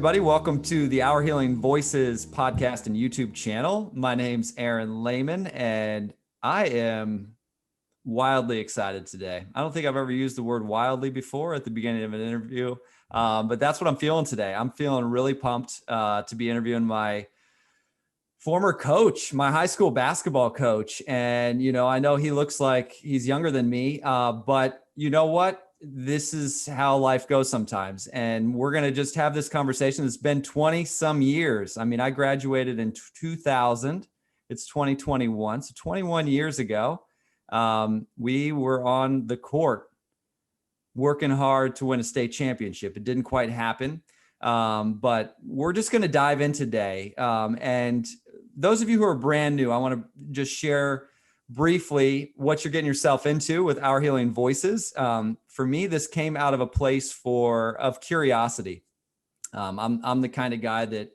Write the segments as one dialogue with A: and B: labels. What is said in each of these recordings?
A: everybody. Welcome to the Our Healing Voices podcast and YouTube channel. My name's Aaron Lehman, and I am wildly excited today. I don't think I've ever used the word wildly before at the beginning of an interview, but that's what I'm feeling today. I'm feeling really pumped to be interviewing my former coach, my high school basketball coach. And, I know he looks like he's younger than me, but you know what? This is how life goes sometimes. And we're going to just have this conversation. It's been 20 some years. I mean, I graduated in 2000. It's 2021. So 21 years ago, we were on the court working hard to win a state championship. It didn't quite happen. But we're just going to dive in today. And those of you who are brand new, I want to just share briefly what you're getting yourself into with Our Healing Voices. For me, this came out of a place of curiosity. I'm the kind of guy that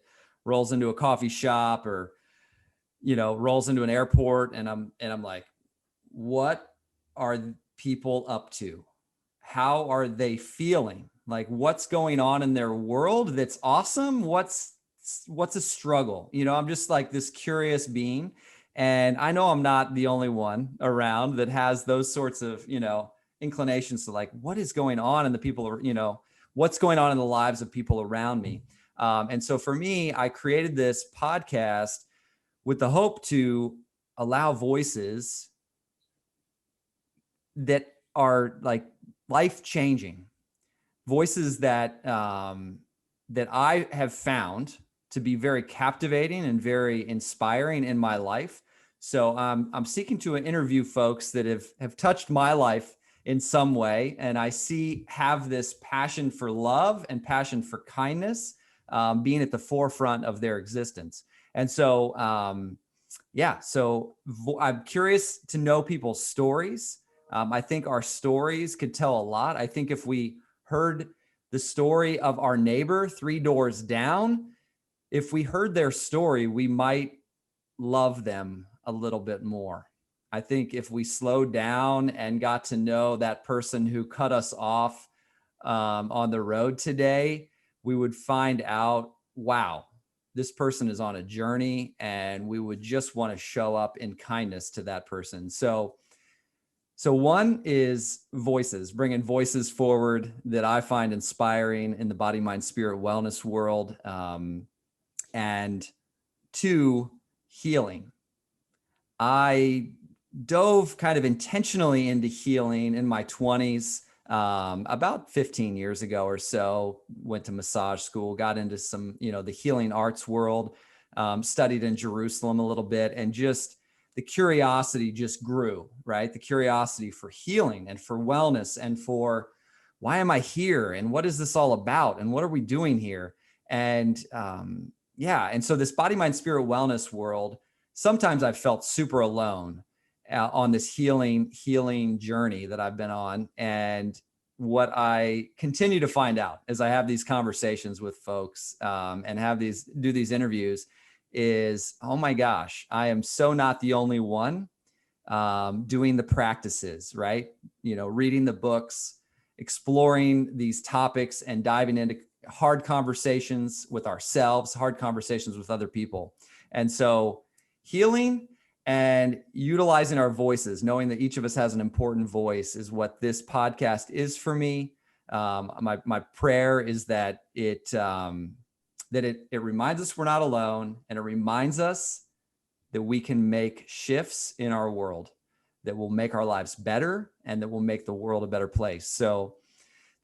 A: rolls into a coffee shop or, rolls into an airport, and I'm like, what are people up to? How are they feeling? Like, what's going on in their world that's awesome? What's a struggle? I'm just like this curious being. And I know I'm not the only one around that has those sorts of, inclinations to like, what is going on in the people, what's going on in the lives of people around me. And so for me, I created this podcast with the hope to allow voices that are like life-changing, voices that I have found to be very captivating and very inspiring in my life. So I'm seeking to interview folks that have touched my life in some way, and I have this passion for love and passion for kindness being at the forefront of their existence. And so, I'm curious to know people's stories. I think our stories could tell a lot. I think if we heard the story of our neighbor 3 doors down, if we heard their story, we might love them a little bit more. I think if we slowed down and got to know that person who cut us off on the road today, we would find out, wow, this person is on a journey, and we would just want to show up in kindness to that person. So one is voices, bringing voices forward that I find inspiring in the body, mind, spirit, wellness world. And 2, healing. I dove kind of intentionally into healing in my 20s, about 15 years ago or so. Went to massage school, got into some, the healing arts world, studied in Jerusalem a little bit, and just the curiosity just grew, right? The curiosity for healing and for wellness and for why am I here? And what is this all about? And what are we doing here? And and so this body, mind, spirit, wellness world, sometimes I've felt super alone on this healing journey that I've been on. And what I continue to find out as I have these conversations with folks and do these interviews is, oh my gosh, I am so not the only one doing the practices, right? Reading the books, exploring these topics, and diving into hard conversations with ourselves, hard conversations with other people. And so healing and utilizing our voices, knowing that each of us has an important voice, is what this podcast is for me. My prayer is that it reminds us we're not alone, and it reminds us that we can make shifts in our world that will make our lives better and that will make the world a better place. So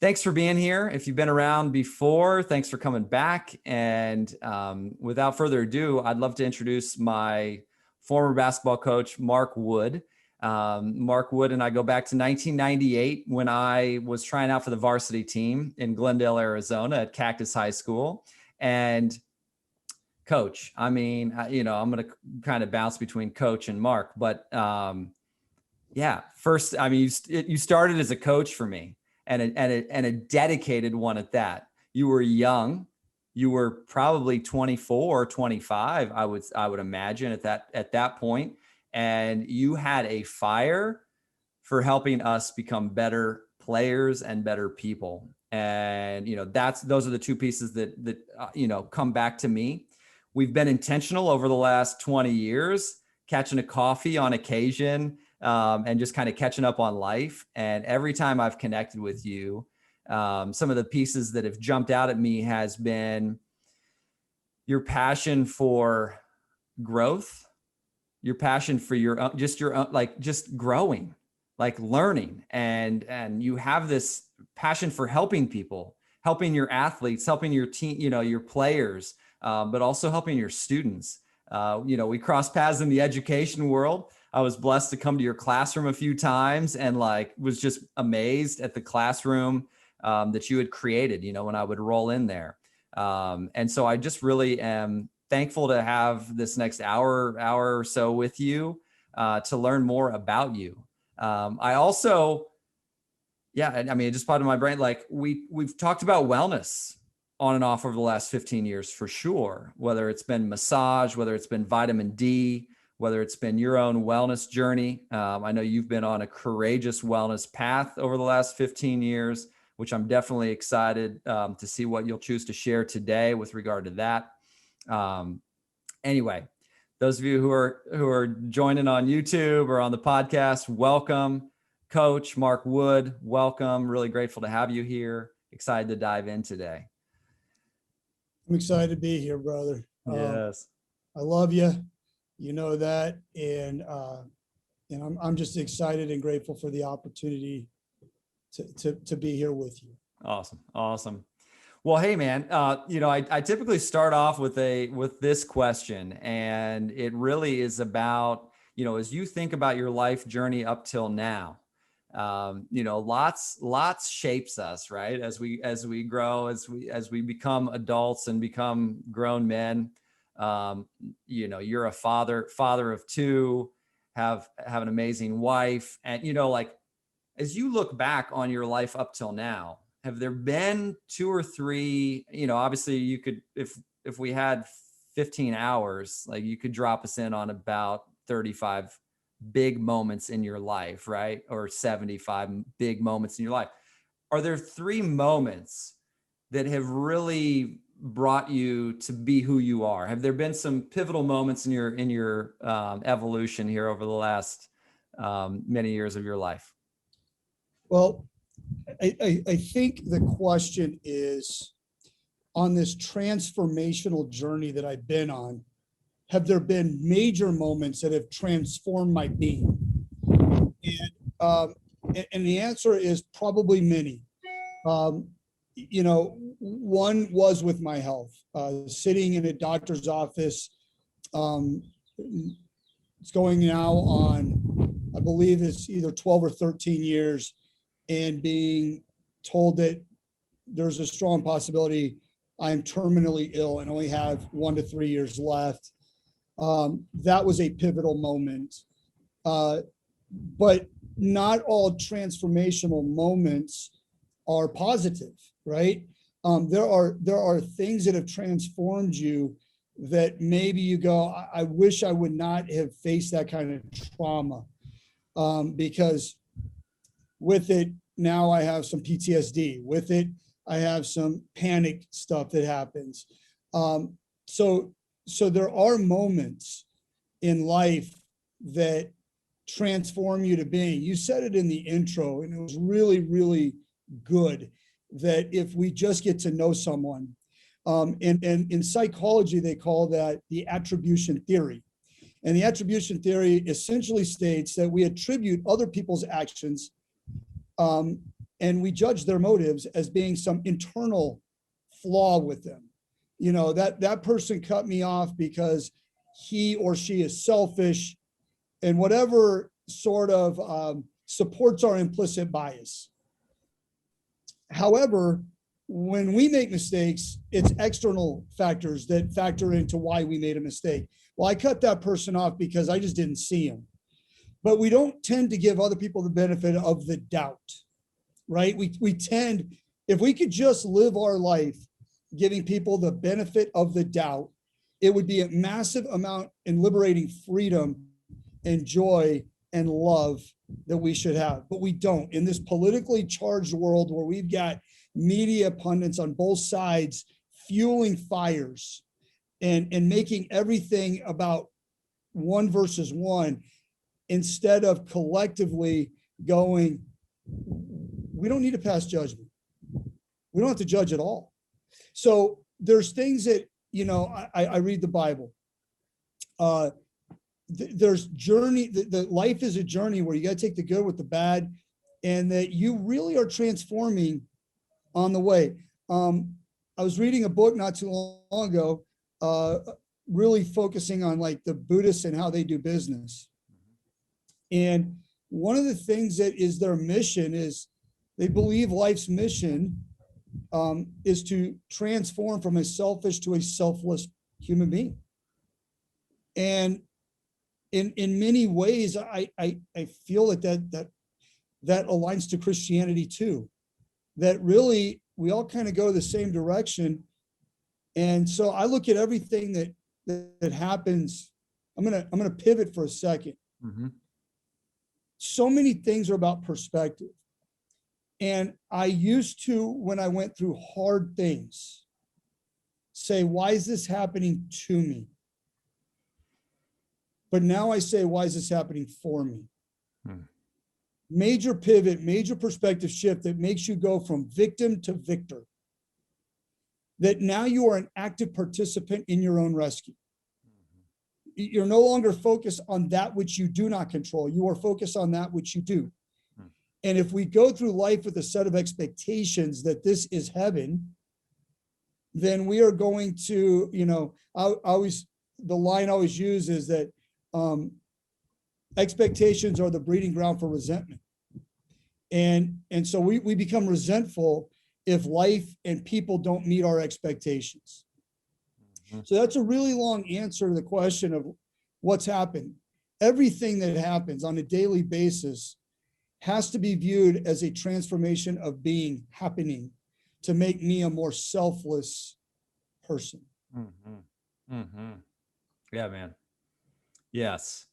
A: thanks for being here. If you've been around before, thanks for coming back. And without further ado, I'd love to introduce my former basketball coach, Mark Wood. Mark Wood and I go back to 1998 when I was trying out for the varsity team in Glendale, Arizona at Cactus High School. And coach, I mean, I'm going to kind of bounce between coach and Mark, but first, I mean, you started as a coach for me. And a dedicated one at that. You were young. You were probably 24 or 25, I would imagine at that point. And you had a fire for helping us become better players and better people. And, those are the two pieces that come back to me. We've been intentional over the last 20 years, catching a coffee on occasion, and just kind of catching up on life. And every time I've connected with you, some of the pieces that have jumped out at me has been your passion for growth, your passion for just growing, like learning. And you have this passion for helping people, helping your athletes, helping your team, your players, but also helping your students. We crossed paths in the education world. I was blessed to come to your classroom a few times and was just amazed at the classroom that you had created, when I would roll in there. And so I just really am thankful to have this next hour or so with you to learn more about you. I also, it just popped in my brain, we've talked about wellness on and off over the last 15 years for sure, whether it's been massage, whether it's been vitamin D, whether it's been your own wellness journey. I know you've been on a courageous wellness path over the last 15 years, which I'm definitely excited to see what you'll choose to share today with regard to that. Anyway, those of you who are joining on YouTube or on the podcast, welcome. Coach Mark Wood, welcome. Really grateful to have you here. Excited to dive in today.
B: I'm excited to be here, brother.
A: Yes.
B: I love you. You know that. And I'm just excited and grateful for the opportunity to be here with you.
A: Awesome. Well, hey man, I typically start off with this question, and it really is about, as you think about your life journey up till now, lots shapes us, right? As we grow, as we become adults and become grown men. You're a father of two, have an amazing wife, and as you look back on your life up till now, have there been two or three, obviously you could, if we had 15 hours, you could drop us in on about 35 big moments in your life, right? Or 75 big moments in your life. Are there three moments that have really brought you to be who you are? Have there been some pivotal moments in your evolution here over the last many years of your life?
B: Well, I think the question is, on this transformational journey that I've been on, have there been major moments that have transformed my being? And the answer is probably many. One was with my health, sitting in a doctor's office. It's going now on, I believe it's either 12 or 13 years, and being told that there's a strong possibility I'm terminally ill and only have 1 to 3 years left. That was a pivotal moment. But not all transformational moments are positive, right? There are things that have transformed you that maybe you go, I wish I would not have faced that kind of trauma, because with it, now I have some PTSD. With it, I have some panic stuff that happens. So there are moments in life that transform you to being. You said it in the intro, and it was really, really good, that if we just get to know someone, and in psychology, they call that the attribution theory. And the attribution theory essentially states that we attribute other people's actions, and we judge their motives as being some internal flaw with them. That person cut me off because he or she is selfish, and whatever sort of supports our implicit bias. However, when we make mistakes, it's external factors that factor into why we made a mistake. Well, I cut that person off because I just didn't see him. But we don't tend to give other people the benefit of the doubt, right? We tend, if we could just live our life giving people the benefit of the doubt, it would be a massive amount in liberating freedom and joy and love that we should have, but we don't. In this politically charged world where we've got media pundits on both sides fueling fires and making everything about one versus one, instead of collectively going, we don't need to pass judgment. We don't have to judge at all. So there's things that, I read the Bible. There's journey, the life is a journey where you got to take the good with the bad, and that you really are transforming on the way. I was reading a book not too long ago, really focusing on like the Buddhists and how they do business. And one of the things that is their mission is they believe life's mission is to transform from a selfish to a selfless human being. And in many ways, I feel that aligns to Christianity too, that really we all kind of go the same direction. And so I look at everything that happens. I'm gonna pivot for a second.
A: Mm-hmm.
B: So many things are about perspective. And I used to, when I went through hard things, say, why is this happening to me? But now I say, why is this happening for me? Major pivot, major perspective shift that makes you go from victim to victor. That now you are an active participant in your own rescue. You're no longer focused on that which you do not control. You are focused on that which you do. And if we go through life with a set of expectations that this is heaven, then we are going to, the line I always use is that expectations are the breeding ground for resentment. And so we become resentful if life and people don't meet our expectations. So that's a really long answer to the question of what's happened. Everything that happens on a daily basis has to be viewed as a transformation of being happening to make me a more selfless person.
A: Mm-hmm. Mm-hmm. Yeah, man. Yes.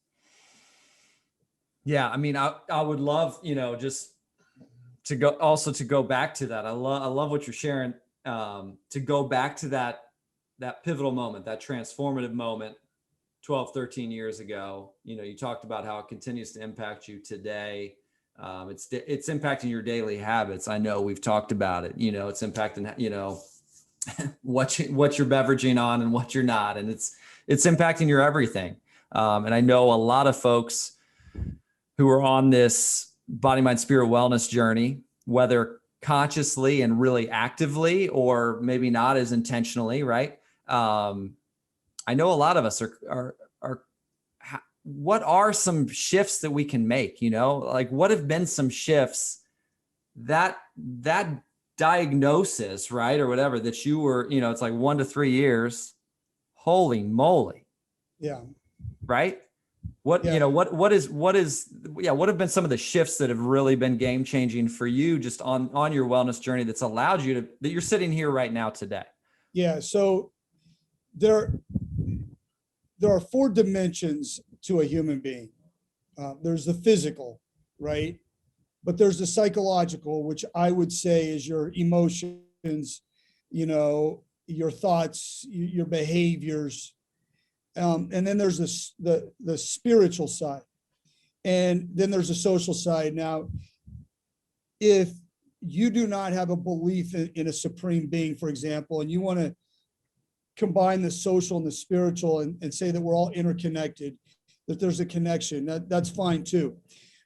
A: Yeah. I mean, I would love, just to go back to that. I love what you're sharing, to go back to that pivotal moment, that transformative moment 12, 13 years ago. You talked about how it continues to impact you today. It's impacting your daily habits. I know we've talked about it, it's impacting, what you're beveraging on and what you're not. And it's impacting your everything. And I know a lot of folks who are on this body, mind, spirit wellness journey, whether consciously and really actively, or maybe not as intentionally, right? I know a lot of us are what are some shifts that we can make, like what have been some shifts that diagnosis, right? Or whatever that you were, it's like 1 to 3 years. Holy moly.
B: Yeah.
A: Right. What,
B: yeah.
A: What have been some of the shifts that have really been game changing for you just on your wellness journey that's allowed you that you're sitting here right now today?
B: Yeah. So there are 4 dimensions to a human being. There's the physical, right? But there's the psychological, which I would say is your emotions, your thoughts, your behaviors. And then there's the spiritual side. And then there's the social side. Now, if you do not have a belief in a supreme being, for example, and you want to combine the social and the spiritual and say that we're all interconnected, that there's a connection, that's fine too.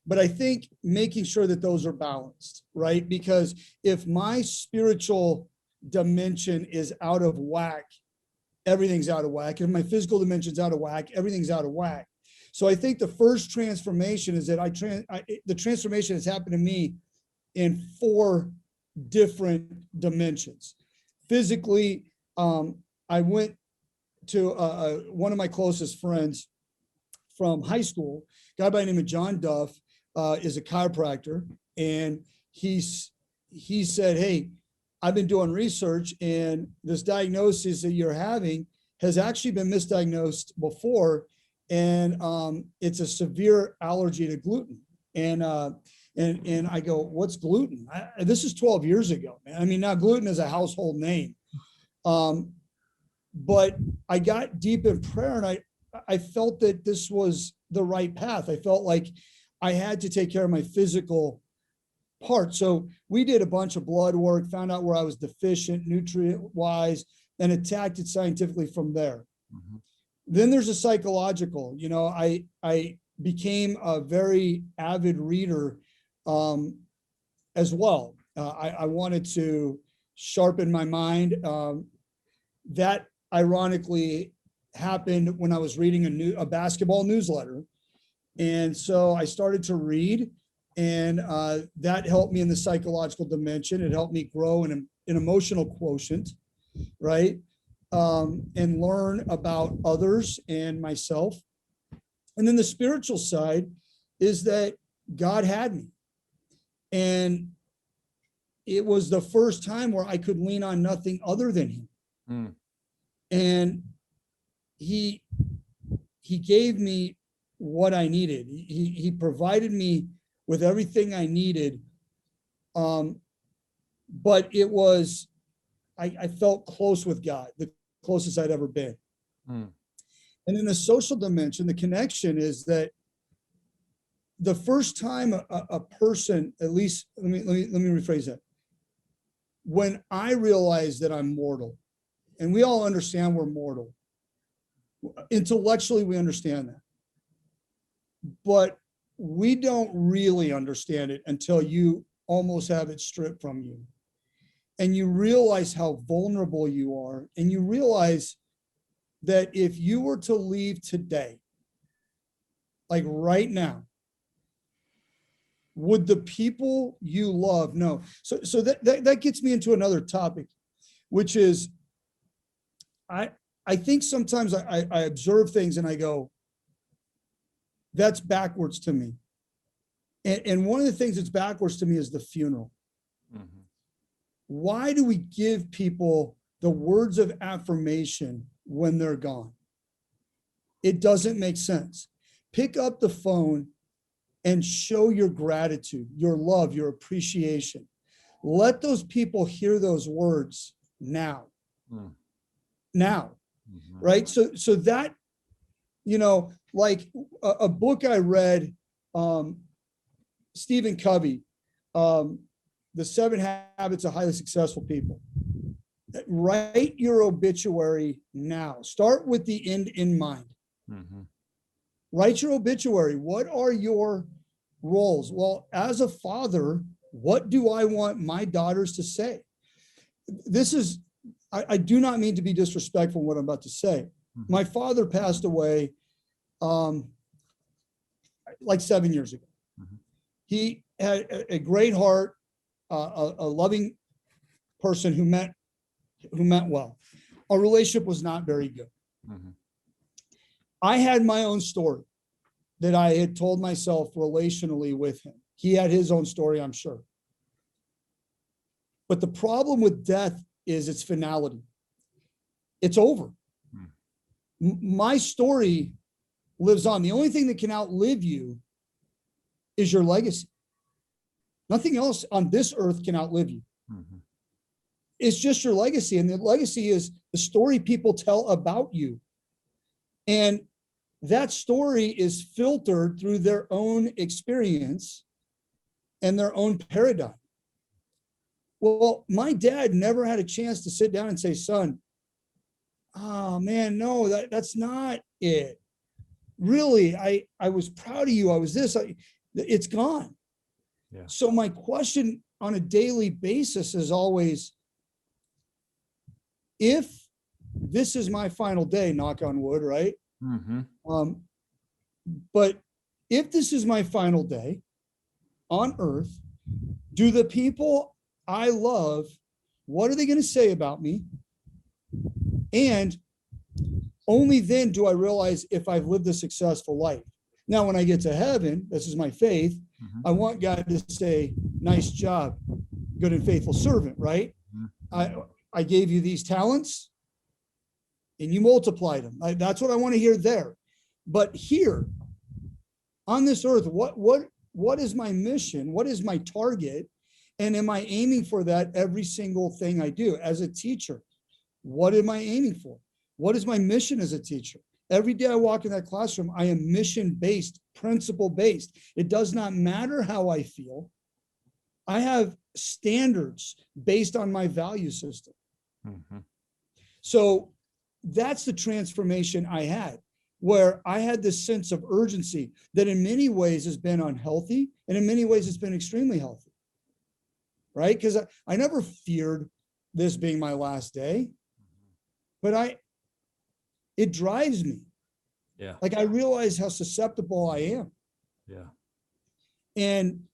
B: But I think making sure that those are balanced, right? Because if my spiritual dimension is out of whack, everything's out of whack. If my physical dimension's out of whack, everything's out of whack. So I think the first transformation is that the transformation has happened to me in 4 different dimensions. Physically, I went to one of my closest friends from high school, a guy by the name of John Duff, is a chiropractor. And he said, hey, I've been doing research, and this diagnosis that you're having has actually been misdiagnosed before. and it's a severe allergy to gluten. And I go, what's gluten? This is 12 years ago, man. I mean, now gluten is a household name. But I got deep in prayer, and I felt that this was the right path. I felt like I had to take care of my physical part. So we did a bunch of blood work, found out where I was deficient nutrient wise, and attacked it scientifically from there.
A: Mhm.
B: Then there's a psychological, I became a very avid reader as well. I wanted to sharpen my mind. That ironically happened when I was reading a basketball newsletter. And so I started to read, and that helped me in the psychological dimension. It helped me grow in an emotional quotient, right? And learn about others and myself. And then the spiritual side is that God had me. And it was the first time where I could lean on nothing other than him.
A: Mm.
B: And he gave me what I needed. He provided me with everything I needed. But it was, I felt close with God, the closest I'd ever been.
A: Mm.
B: And in the social dimension, the connection is that the first time a person, at least, let me rephrase that. When I realized that I'm mortal, and we all understand we're mortal. Intellectually, we understand that. But we don't really understand it until you almost have it stripped from you. And you realize how vulnerable you are. And you realize that if you were to leave today, like right now, would the people you love know? So that gets me into another topic, which is, I think sometimes I observe things and I go, that's backwards to me. And one of the things that's backwards to me is the funeral. Mm-hmm. Why do we give people the words of affirmation when they're gone? It doesn't make sense. Pick up the phone and show your gratitude, your love, your appreciation. Let those people hear those words now. Mm. Now, mm-hmm. Right? So that, like a book I read, Stephen Covey, The 7 Habits of Highly Successful People. Write your obituary now. Start with the end in mind. Mm-hmm. Write your obituary. What are your roles? Well, as a father, what do I want my daughters to say? This is, I do not mean to be disrespectful in what I'm about to say. Mm-hmm. My father passed away like 7 years ago. Mm-hmm. He had a great heart, a loving person who meant well. Our relationship was not very good. Mm-hmm. I had my own story that I had told myself relationally with him. He had his own story, I'm sure. But the problem with death is its finality. It's over. My story lives on. The only thing that can outlive you is your legacy. Nothing else on this earth can outlive you. Mm-hmm. It's just your legacy. And the legacy is the story people tell about you. And that story is filtered through their own experience and their own paradigm. Well, my dad never had a chance to sit down and say, son, oh man, no, that's not it. Really, I was proud of you. I was this, it's gone. Yeah. So my question on a daily basis is always, if this is my final day, knock on wood, right? Mm-hmm. But if this is my final day on earth, do the people I love, what are they going to say about me? And only then do I realize if I've lived a successful life. Now, when I get to heaven, this is my faith, mm-hmm. I want God to say, nice job, good and faithful servant, right? Mm-hmm. I gave you these talents and you multiplied them. That's what I want to hear there. But here on this earth, what is my mission? What is my target? And am I aiming for that every single thing I do as a teacher? What am I aiming for? What is my mission as a teacher? Every day I walk in that classroom, I am mission-based, principle-based. It does not matter how I feel. I have standards based on my value system.
A: Mm-hmm.
B: So that's the transformation I had, where I had this sense of urgency that in many ways has been unhealthy, and in many ways it's been extremely healthy, right? Because I never feared this being my last day, but it drives me.
A: Yeah.
B: Like I realize how susceptible I am.
A: Yeah.
B: And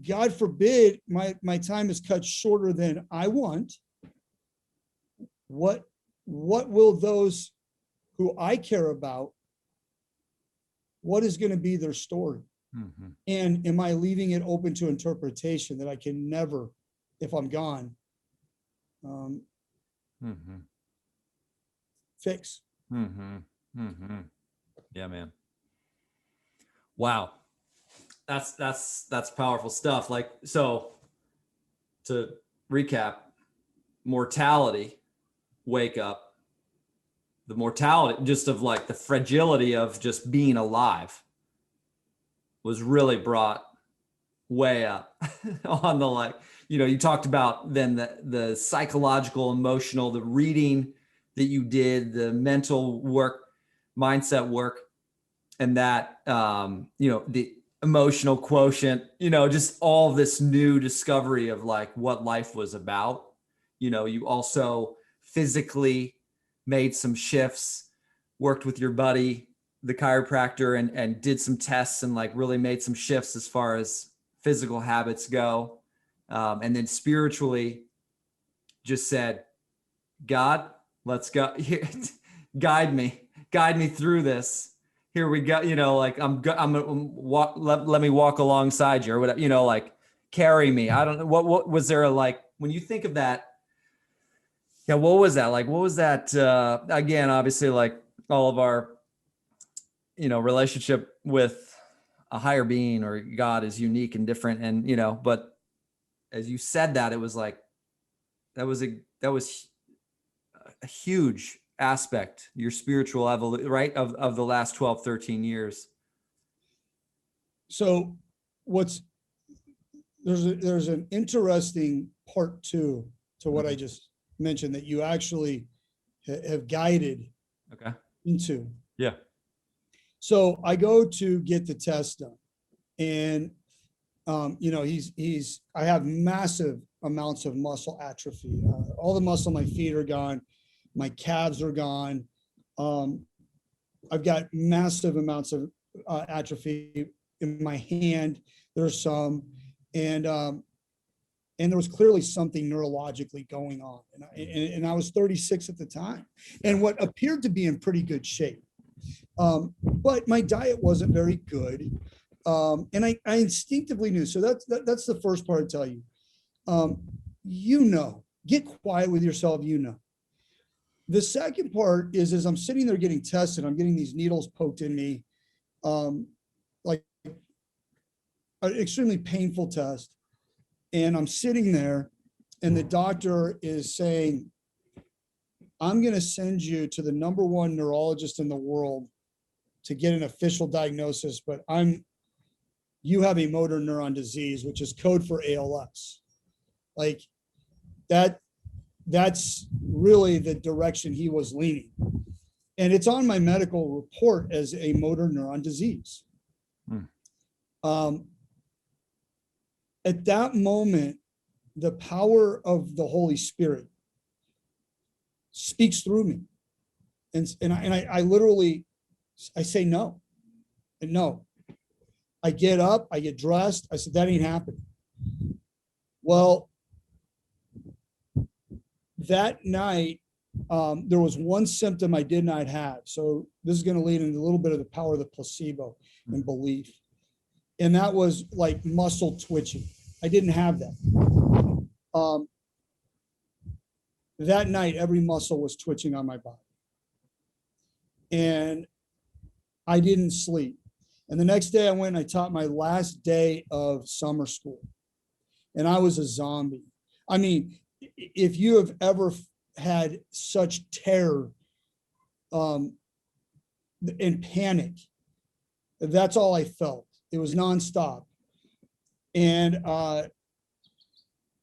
B: God forbid my time is cut shorter than I want. What will those who I care about, what is going to be their story?
A: Mm-hmm.
B: And am I leaving it open to interpretation that I can never, if I'm gone,
A: Mm-hmm.
B: fix?
A: Mm-hmm. Mm-hmm. Yeah, man. Wow. That's powerful stuff. Like, so to recap, mortality, wake up, the mortality just of like the fragility of just being alive was really brought way up on the, like, you talked about then the psychological, emotional, the reading that you did, the mental work, mindset work, and that, the emotional quotient, just all this new discovery of like what life was about. You also physically made some shifts, worked with your buddy, the chiropractor, and did some tests and like really made some shifts as far as physical habits go. And then spiritually just said, God, let's go here. guide me through this. Here we go. Like I'm gonna walk. Let me walk alongside you, or whatever. Like carry me. I don't know what was there like when you think of that. Yeah, what was that like? What was that? Again, obviously, like all of our, relationship with a higher being or God is unique and different, and but as you said that, it was like that was a huge aspect, your spiritual evolution, right, of the last 12, 13 years.
B: So there's an interesting part two to what I just mentioned that you actually have guided
A: Okay.
B: into.
A: Yeah.
B: So I go to get the test done, and I have massive amounts of muscle atrophy. All the muscle in my feet are gone, my calves are gone. I've got massive amounts of atrophy in my hand. There's some, and there was clearly something neurologically going on. And I was 36 at the time, and what appeared to be in pretty good shape. But my diet wasn't very good. And I instinctively knew. So that's the first part I tell you. Get quiet with yourself. The second part is, as I'm sitting there getting tested, I'm getting these needles poked in me, like an extremely painful test. And I'm sitting there, and the doctor is saying, I'm going to send you to the #1 neurologist in the world to get an official diagnosis, but you have a motor neuron disease, which is code for ALS. Like that's really the direction he was leaning. And it's on my medical report as a motor neuron disease. At that moment, the power of the Holy Spirit speaks through me. And I literally, I say no, and no. I get up, I get dressed. I said, that ain't happening. Well, that night, there was one symptom I did not have. So this is going to lead into a little bit of the power of the placebo and belief. And that was like muscle twitching. I didn't have that. That night, every muscle was twitching on my body. And I didn't sleep. And the next day I went and I taught my last day of summer school, and I was a zombie. I mean, if you have ever had such terror and panic, that's all I felt. It was nonstop. And I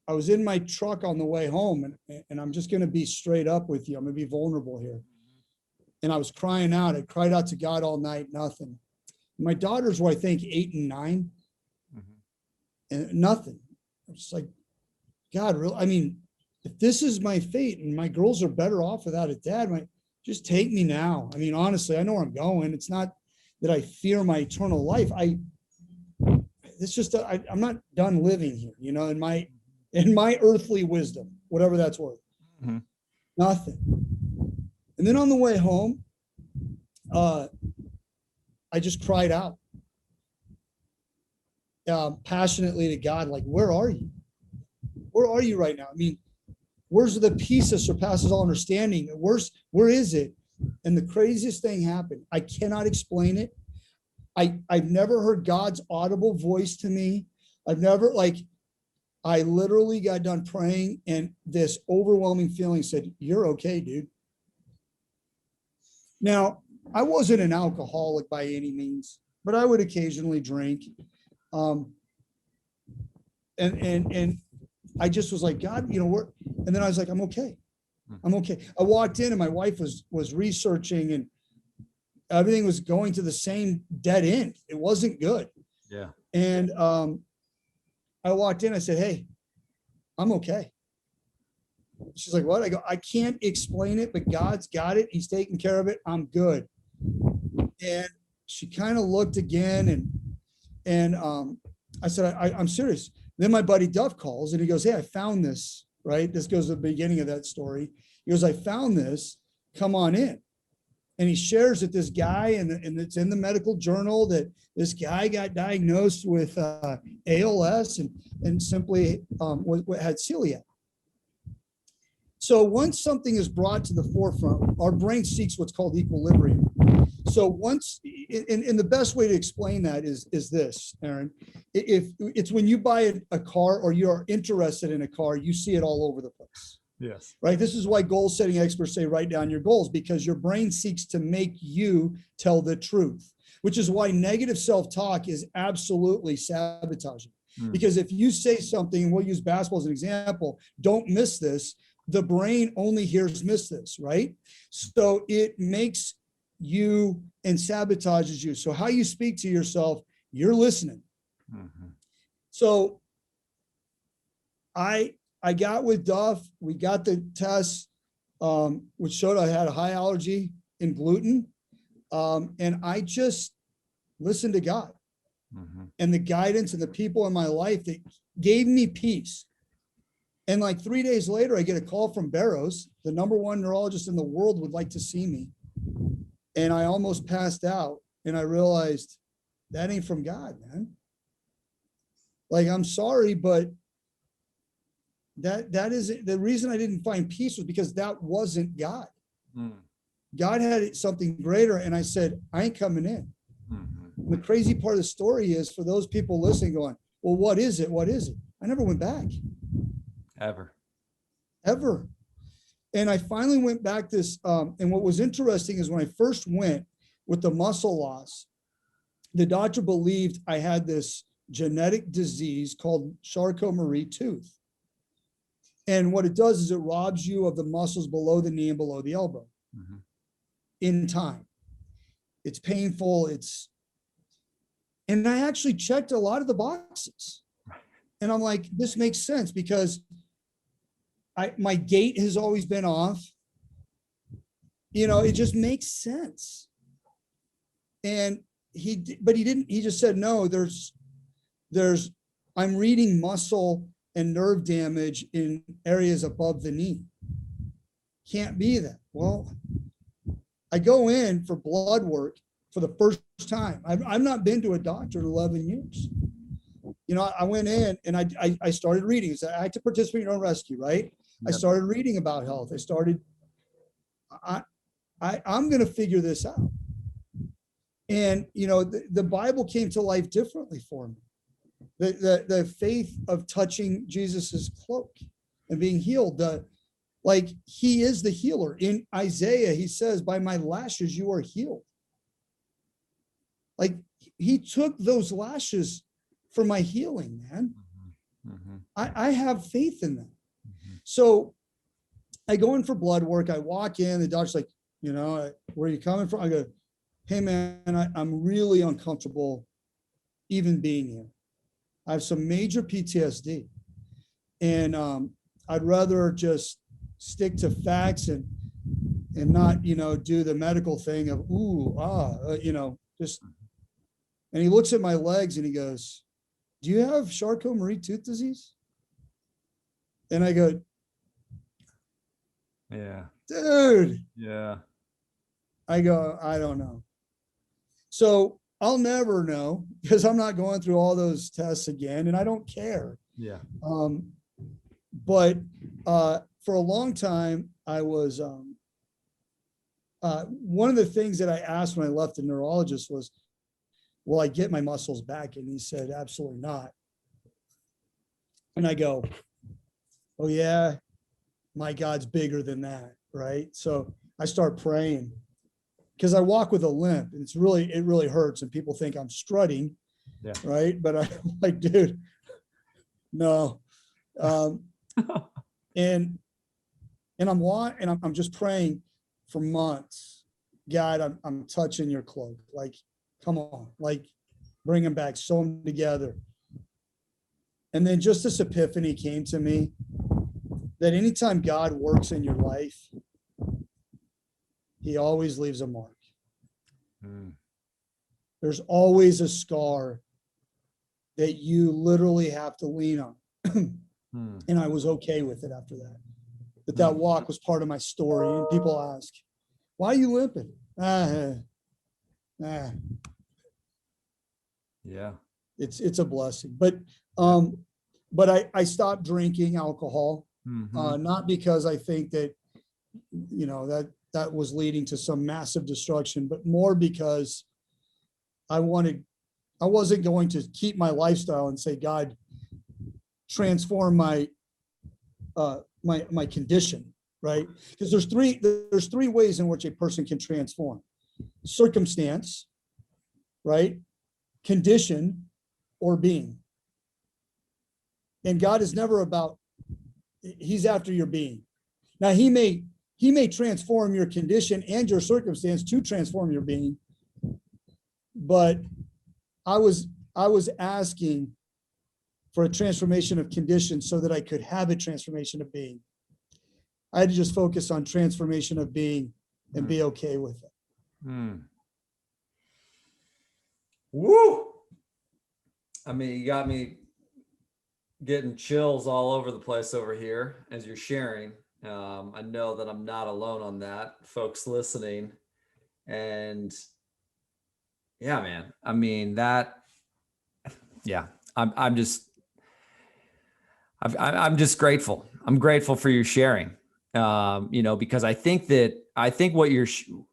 B: was in my truck on the way home, and I'm just going to be straight up with you. I'm going to be vulnerable here. And I was crying out. I cried out to God all night, nothing. My daughters were, I think, 8 and 9, and nothing. I was like, God, really? I mean, if this is my fate and my girls are better off without a dad, just take me now. I mean, honestly, I know where I'm going. It's not that I fear my eternal life. It's just that I'm not done living here, you know, in my earthly wisdom, whatever that's worth. Nothing. And then on the way home, I just cried out passionately to God, like, where are you? Where are you right now? I mean, where's the peace that surpasses all understanding? Where is it? And the craziest thing happened. I cannot explain it. I've never heard God's audible voice to me. I literally got done praying, and this overwhelming feeling said, you're okay, dude. Now, I wasn't an alcoholic by any means, but I would occasionally drink. And I just was like, God, you know, and then I was like, I'm okay. I'm okay. I walked in and my wife was researching, and everything was going to the same dead end. It wasn't good.
A: Yeah.
B: And I walked in, I said, hey, I'm okay. She's like, what? I go, I can't explain it, but God's got it. He's taking care of it. I'm good. And she kind of looked again, and I said, I'm serious. Then my buddy Duff calls and he goes, hey, I found this, right? This goes to the beginning of that story. He goes, I found this, come on in. And he shares that this guy, and it's in the medical journal, that this guy got diagnosed with ALS and simply had celiac. So once something is brought to the forefront, our brain seeks what's called equilibrium. So once, and the best way to explain that is this, Aaron, if it's when you buy a car or you're interested in a car, you see it all over the place.
A: Yes.
B: Right. This is why goal setting experts say write down your goals, because your brain seeks to make you tell the truth, which is why negative self-talk is absolutely sabotaging. Because if you say something, and we'll use basketball as an example, don't miss this, the brain only hears miss this, right? So it makes you and sabotages you. So how you speak to yourself, you're listening. So I got with Duff, we got the test, which showed I had a high allergy in gluten. And I just listened to God and the guidance and the people in my life that gave me peace. And like 3 days later, I get a call from Barrows, the #1 neurologist in the world would like to see me. And I almost passed out, and I realized that ain't from God, man. Like, I'm sorry, but that is the reason I didn't find peace, was because that wasn't God. God had something greater. And I said, I ain't coming in. The crazy part of the story is, for those people listening going, well, what is it? What is it? I never went back. Ever. And I finally went back and what was interesting is when I first went with the muscle loss, the doctor believed I had this genetic disease called Charcot-Marie tooth. And what it does is it robs you of the muscles below the knee and below the elbow in time. It's painful. And I actually checked a lot of the boxes. And I'm like, this makes sense, because my gait has always been off. You know, it just makes sense. And he just said, no, I'm reading muscle and nerve damage in areas above the knee. Can't be that. Well, I go in for blood work for the first time. I've not been to a doctor in 11 years. You know, I went in and I started reading. So I had to participate in your own rescue, right? Yep. I started reading about health. I'm going to figure this out. And, you know, the Bible came to life differently for me. The faith of touching Jesus's cloak and being healed, like he is the healer. In Isaiah, he says, by my lashes, you are healed. Like he took those lashes for my healing, man.
A: Mm-hmm.
B: I have faith in them.
A: Mm-hmm.
B: So I go in for blood work. I walk in, the doctor's like, you know, where are you coming from? I go, hey man, I'm really uncomfortable even being here. I have some major PTSD, and I'd rather just stick to facts and not, you know, do the medical thing of you know, just. And he looks at my legs and he goes, do you have Charcot-Marie tooth disease? And I go,
A: Yeah,
B: dude.
A: yeah.
B: I go, I don't know. So I'll never know because I'm not going through all those tests again, and I don't care.
A: Yeah.
B: But for a long time, I was one of the things that I asked when I left the neurologist was, will I get my muscles back? And he said, absolutely not. And I go, oh yeah, my God's bigger than that, right? So I start praying because I walk with a limp, and it really hurts, and people think I'm strutting,
A: Yeah.
B: right? But I'm like, dude, no. And I'm just praying for months. God, I'm touching your cloak. Like, come on, like bring them back, sew them together. And then just this epiphany came to me that anytime God works in your life, he always leaves a mark.
A: Mm.
B: There's always a scar that you literally have to lean on. And I was okay with it after that. That walk was part of my story. And people ask, why are you limping?
A: Yeah.
B: It's a blessing. But I stopped drinking alcohol, not because I think that, you know, that was leading to some massive destruction, but more because I wasn't going to keep my lifestyle and say, God, transform my condition, right? Because there's three ways in which a person can transform: circumstance, right? Condition, or being. And God is never about, he's after your being. Now he may transform your condition and your circumstance to transform your being. But I was asking for a transformation of condition so that I could have a transformation of being. I had to just focus on transformation of being and be okay with it.
A: Woo! I mean, you got me getting chills all over the place over here as you're sharing. I know that I'm not alone on that, folks listening. And yeah, man, I mean I'm just grateful. I'm grateful for your sharing. You know, because I think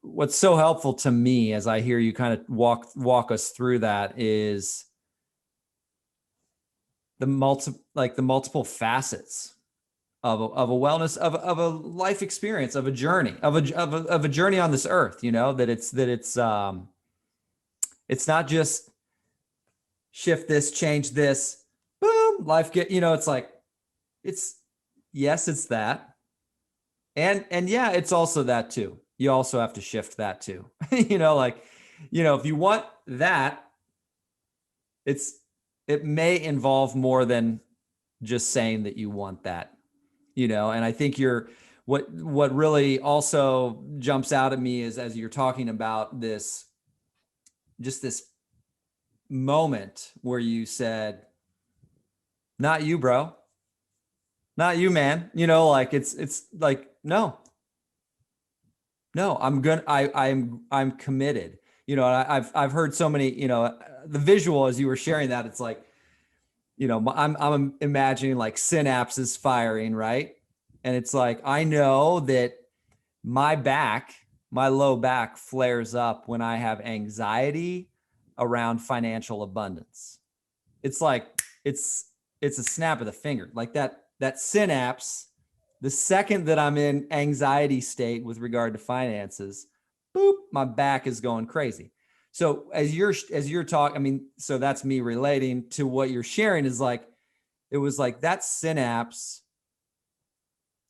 A: what's so helpful to me as I hear you kind of walk us through that is the multiple facets of a wellness, of a life experience, of a journey, of a journey on this earth, you know, that it's not just shift this, change this, boom, life you know, it's like, yes, it's that. And yeah, it's also that too. You also have to shift that too. You know, like, you know, if you want that, it may involve more than just saying that you want that, you know. And I think what really also jumps out at me is, as you're talking about this moment where you said, not you, bro, not you, man, you know, like it's like, no, I'm committed, you know. I've heard so many, you know, the visual as you were sharing that, it's like, you know, I'm imagining like synapses firing, right? And it's like, I know that my back my low back flares up when I have anxiety around financial abundance. It's like, it's a snap of the finger. Like that synapse, the second that I'm in anxiety state with regard to finances, boop, my back is going crazy. So as you're talking, I mean, so that's me relating to what you're sharing is like, it was like that synapse,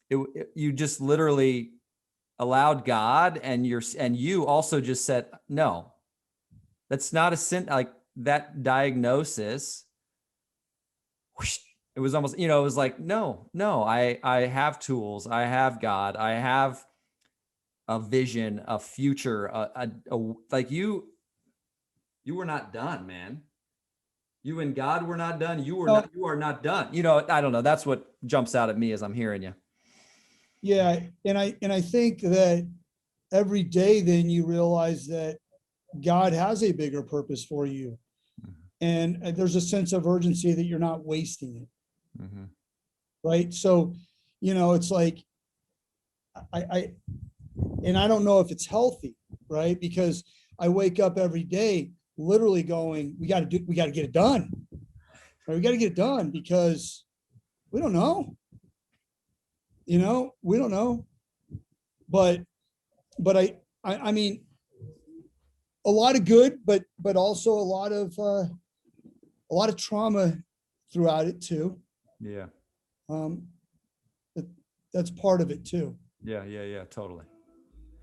A: you just literally allowed God and you also just said, no, that's not a sin. Like that diagnosis, whoosh, it was almost, it was like, no, I have tools. I have God. I have a vision, a future, like you were not done, man. You and God were not done. You are not done. I don't know. That's what jumps out at me as I'm hearing you.
B: Yeah. And I think that every day then you realize that God has a bigger purpose for you. And there's a sense of urgency that you're not wasting it.
A: Mm-hmm.
B: Right. So, it's like, and I don't know if it's healthy, right? Because I wake up every day literally going, we got to get it done. Right? We got to get it done because we don't know. We don't know. But I mean, a lot of good, but also a lot of trauma throughout it too.
A: Yeah.
B: That's part of it too.
A: Yeah. Totally.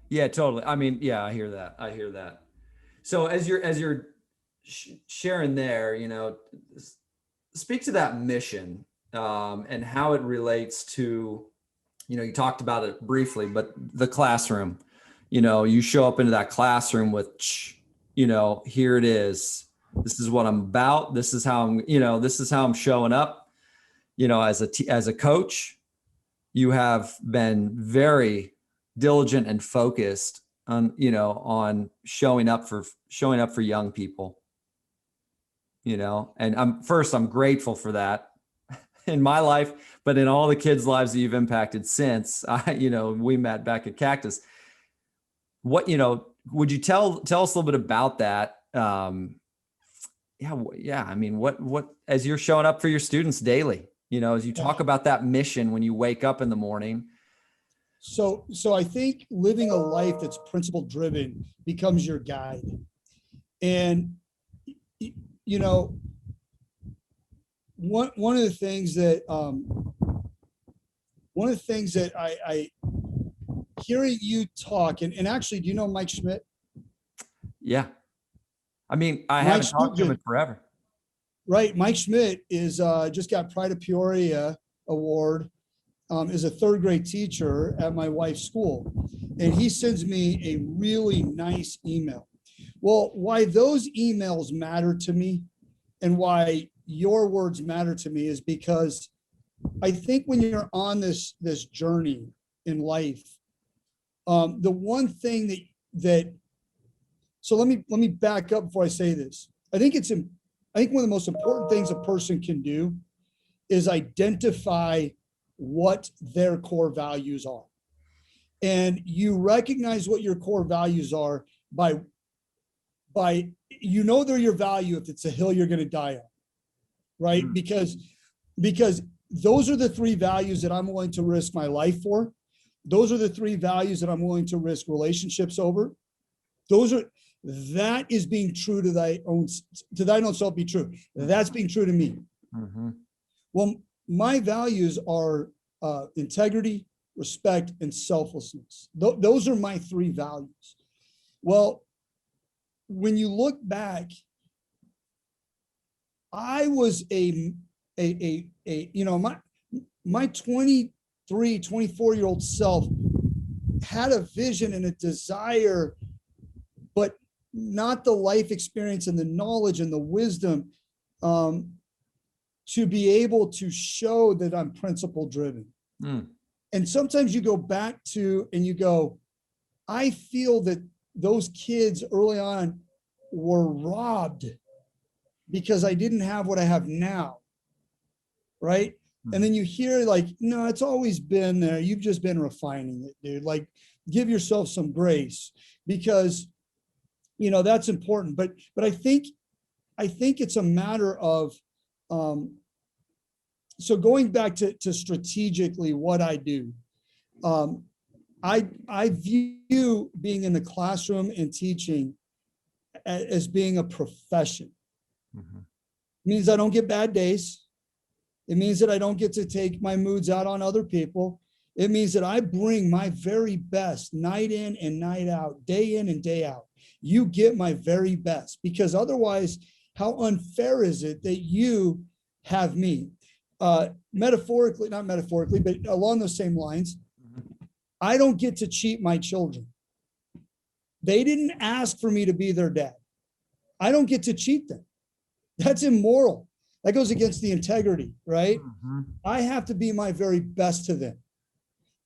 A: Yeah, totally. I mean, yeah, I hear that. So as you're sharing there, speak to that mission, and how it relates to, you talked about it briefly, but the classroom, you show up into that classroom with, here it is. This is what I'm about. This is how I'm showing up, as a coach. You have been very diligent and focused on showing up for young people, and I'm grateful for that in my life, but in all the kids' lives that you've impacted since we met back at Cactus. What, would you tell us a little bit about that? Yeah. I mean, what, as you're showing up for your students daily, as you talk about that mission when you wake up in the morning.
B: So I think living a life that's principle driven becomes your guide. And, one of the things that I hearing you talk, and actually, do you know Mike Schmidt?
A: Yeah. I mean, I haven't talked to him in forever.
B: Right. Mike Schmidt is just got Pride of Peoria award, is a third grade teacher at my wife's school. And he sends me a really nice email. Well, why those emails matter to me and why your words matter to me is because I think when you're on this journey in life, the one thing so let me back up before I say this. I think one of the most important things a person can do is identify what their core values are. And you recognize what your core values are by they're your value if it's a hill you're going to die on, right? Because those are the three values that I'm willing to risk my life for. Those are the three values that I'm willing to risk relationships over. That is being true to thine own self be true. That's being true to me.
A: Mm-hmm.
B: Well, my values are integrity, respect, and selflessness. Those are my three values. Well, when you look back, I was my 23, 24-year-old self had a vision and a desire, but not the life experience and the knowledge and the wisdom to be able to show that I'm principle driven. And sometimes you go back to and you go, I feel that those kids early on were robbed because I didn't have what I have now. Right. And then you hear like, no, it's always been there. You've just been refining it, dude. Like give yourself some grace, because, that's important. But I think it's a matter of, so going back to strategically what I do, I view being in the classroom and teaching as being a profession.
A: Mhm.
B: It means I don't get bad days. It means that I don't get to take my moods out on other people. It means that I bring my very best night in and night out, day in and day out. You get my very best, because otherwise, how unfair is it that you have me? Metaphorically, not metaphorically, but along those same lines, I don't get to cheat my children. They didn't ask for me to be their dad. I don't get to cheat them. That's immoral. That goes against the integrity, right?
A: Mhm.
B: I have to be my very best to them.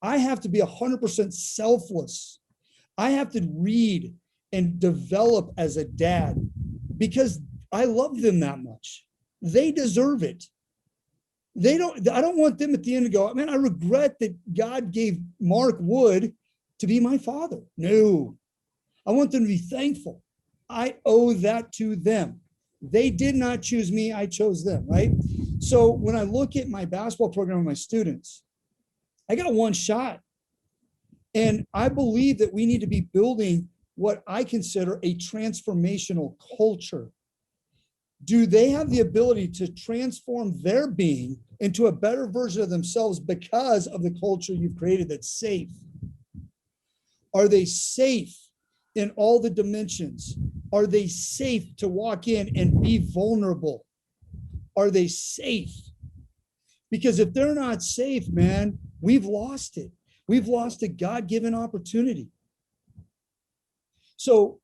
B: I have to be 100% selfless. I have to read and develop as a dad because I love them that much. They deserve it. I don't want them at the end to go, man, I regret that God gave Mark Wood to be my father. No, I want them to be thankful. I owe that to them. They did not choose me, I chose them, right? So when I look at my basketball program with my students, I got one shot. And I believe that we need to be building what I consider a transformational culture. Do they have the ability to transform their being into a better version of themselves because of the culture you've created that's safe? Are they safe in all the dimensions? Are they safe to walk in and be vulnerable? Are they safe? Because if they're not safe, man, we've lost it. We've lost a God-given opportunity. So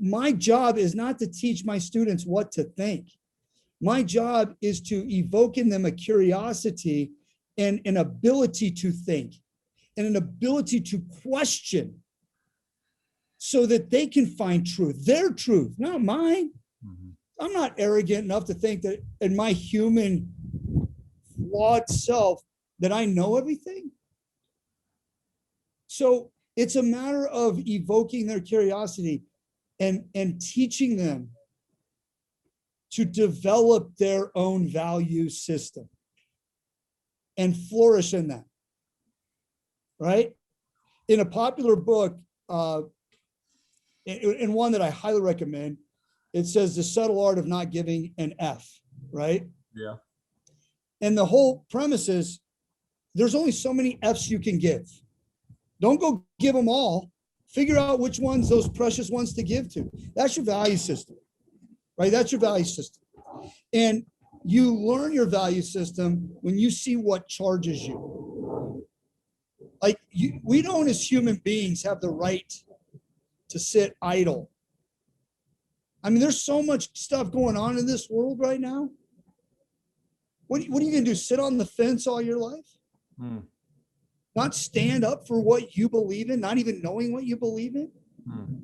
B: my job is not to teach my students what to think. My job is to evoke in them a curiosity and an ability to think and an ability to question so that they can find truth, their truth, not mine.
A: Mhm.
B: I'm not arrogant enough to think that in my human flawed self that I know everything. So it's a matter of evoking their curiosity and teaching them to develop their own value system and flourish in that, right? In a popular book, in one that I highly recommend, it says The Subtle Art of Not Giving an F, right?
A: Yeah.
B: And the whole premise is there's only so many Fs you can give. Don't go give them all. Figure out which ones, those precious ones to give to. That's your value system, right? That's your value system. And you learn your value system when you see what charges you. Like we don't, as human beings, have the right to sit idle. I mean, there's so much stuff going on in this world right now. What are you going to do? Sit on the fence all your life?
A: Hmm.
B: Not stand up for what you believe in, not even knowing what you believe in?
A: Hmm.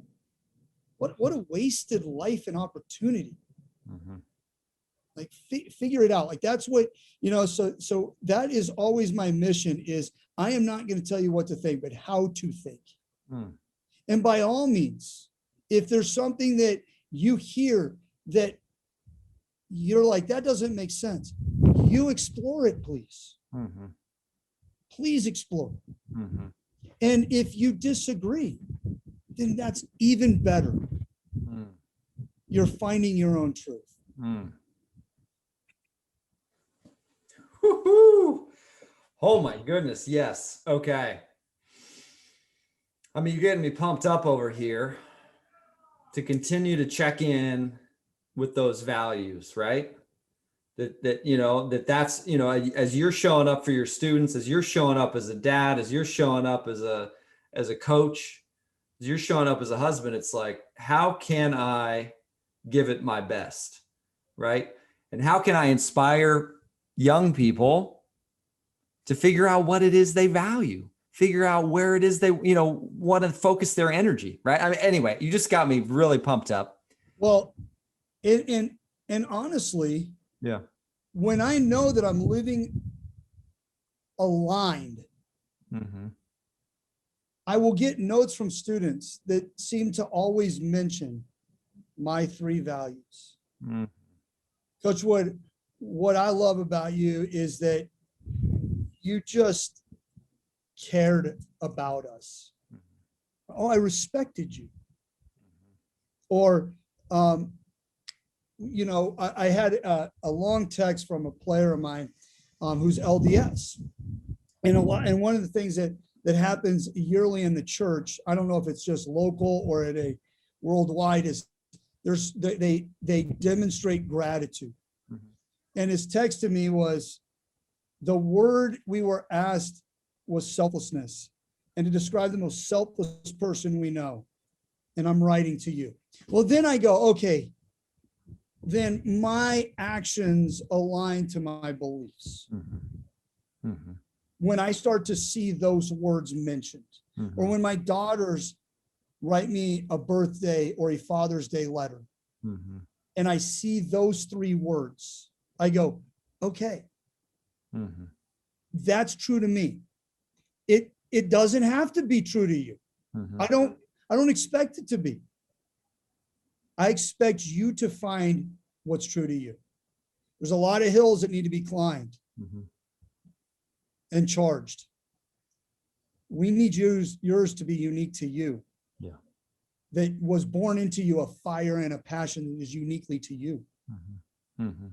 B: What a wasted life and opportunity.
A: Mhm.
B: Like figure it out. Like that's what, so that is always my mission is I am not going to tell you what to think, but how to think.
A: Hmm.
B: And by all means, if there's something that you hear that you're like, that doesn't make sense, you explore it, please.
A: Mhm.
B: Please explore.
A: Mhm.
B: And if you disagree, then that's even better.
A: Hmm.
B: You're finding your own truth.
A: Hmm. Woo-hoo. Oh my goodness, yes. Okay. I mean, you're getting me pumped up over here to continue to check in with those values, right? That's as you're showing up for your students, as you're showing up as a dad, as you're showing up as a coach, as you're showing up as a husband, it's like, how can I give it my best, right? And how can I inspire young people to figure out what it is they value, figure out where it is they want to focus their energy, right? I mean, anyway, you just got me really pumped up.
B: Well, and honestly,
A: Yeah.
B: when I know that I'm living aligned
A: Mm-hmm.
B: I will get notes from students that seem to always mention my 3 values.
A: Mm.
B: Coach Wood, what I love about you is that you just cared about us. Oh, I respected you. Or, you know, I had a long text from a player of mine who's LDS. And one of the things that happens yearly in the church, I don't know if it's just local or at a worldwide, is they demonstrate gratitude.
A: Mhm.
B: And his text to me was, the word we were asked was selflessness, and to describe the most selfless person we know. And I'm writing to you. Well, then I go, okay, then my actions align to my beliefs.
A: Mm-hmm. Mm-hmm.
B: When I start to see those words mentioned,
A: Mm-hmm.
B: or when my daughters write me a birthday or a Father's Day letter,
A: Mm-hmm.
B: and I see those 3 words, I go, okay,
A: Mm-hmm.
B: that's true to me. It doesn't have to be true to you.
A: Mm-hmm.
B: I don't expect it to be. I expect you to find what's true to you. There's a lot of hills that need to be climbed
A: Mm-hmm.
B: and charged. We need yours to be unique to you.
A: Yeah.
B: That was born into you a fire and a passion that is uniquely to you.
A: Mm-hmm. Mm-hmm.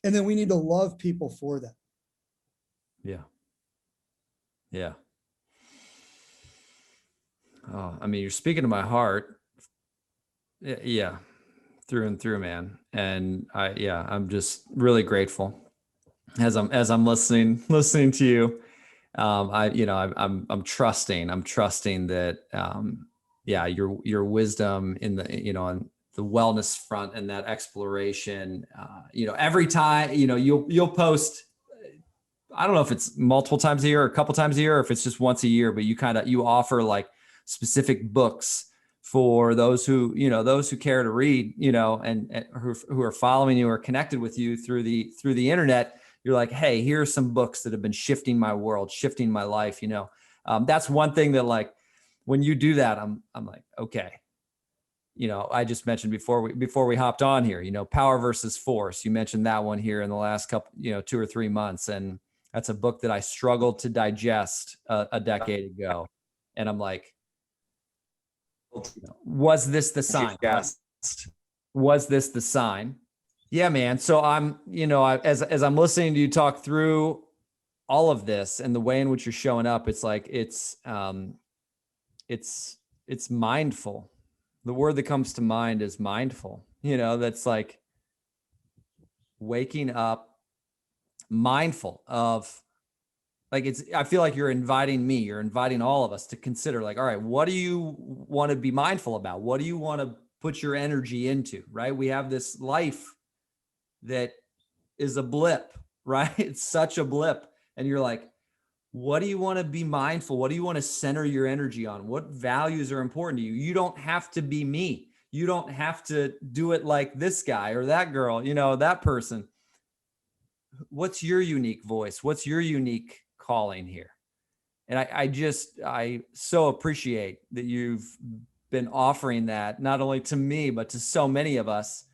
B: And then we need to love people for that.
A: Yeah. Yeah. Oh, I mean, you're speaking to my heart. Yeah. Through and through, man. And I'm just really grateful as I'm listening to you. I'm trusting that, your wisdom in the, on the wellness front and that exploration, every time, you'll post, I don't know if it's multiple times a year or a couple times a year, or if it's just once a year, but you offer like specific books for those who care to read, and who are following you or connected with you through the internet. You're like, hey, here are some books that have been shifting my world, shifting my life. That's one thing that, like, when you do that, I'm like, okay. I just mentioned before we hopped on here, Power versus Force. You mentioned that one here in the last couple, 2 or 3 months. And that's a book that I struggled to digest a decade ago. And I'm like, was this the sign? Was this the sign? Yeah, man. So I'm, as I'm listening to you talk through all of this and the way in which you're showing up, it's like, it's mindful. The word that comes to mind is mindful. That's like waking up mindful of, like, I feel like you're inviting all of us to consider, like, all right, what do you want to be mindful about? What do you want to put your energy into, right? We have this life that is a blip, right? It's such a blip. And you're like, what do you want to be mindful? What do you want to center your energy on? What values are important to you? You don't have to be me. You don't have to do it like this guy or that girl, that person. What's your unique voice? What's your unique calling here? And I so appreciate that you've been offering that, not only to me, but to so many of us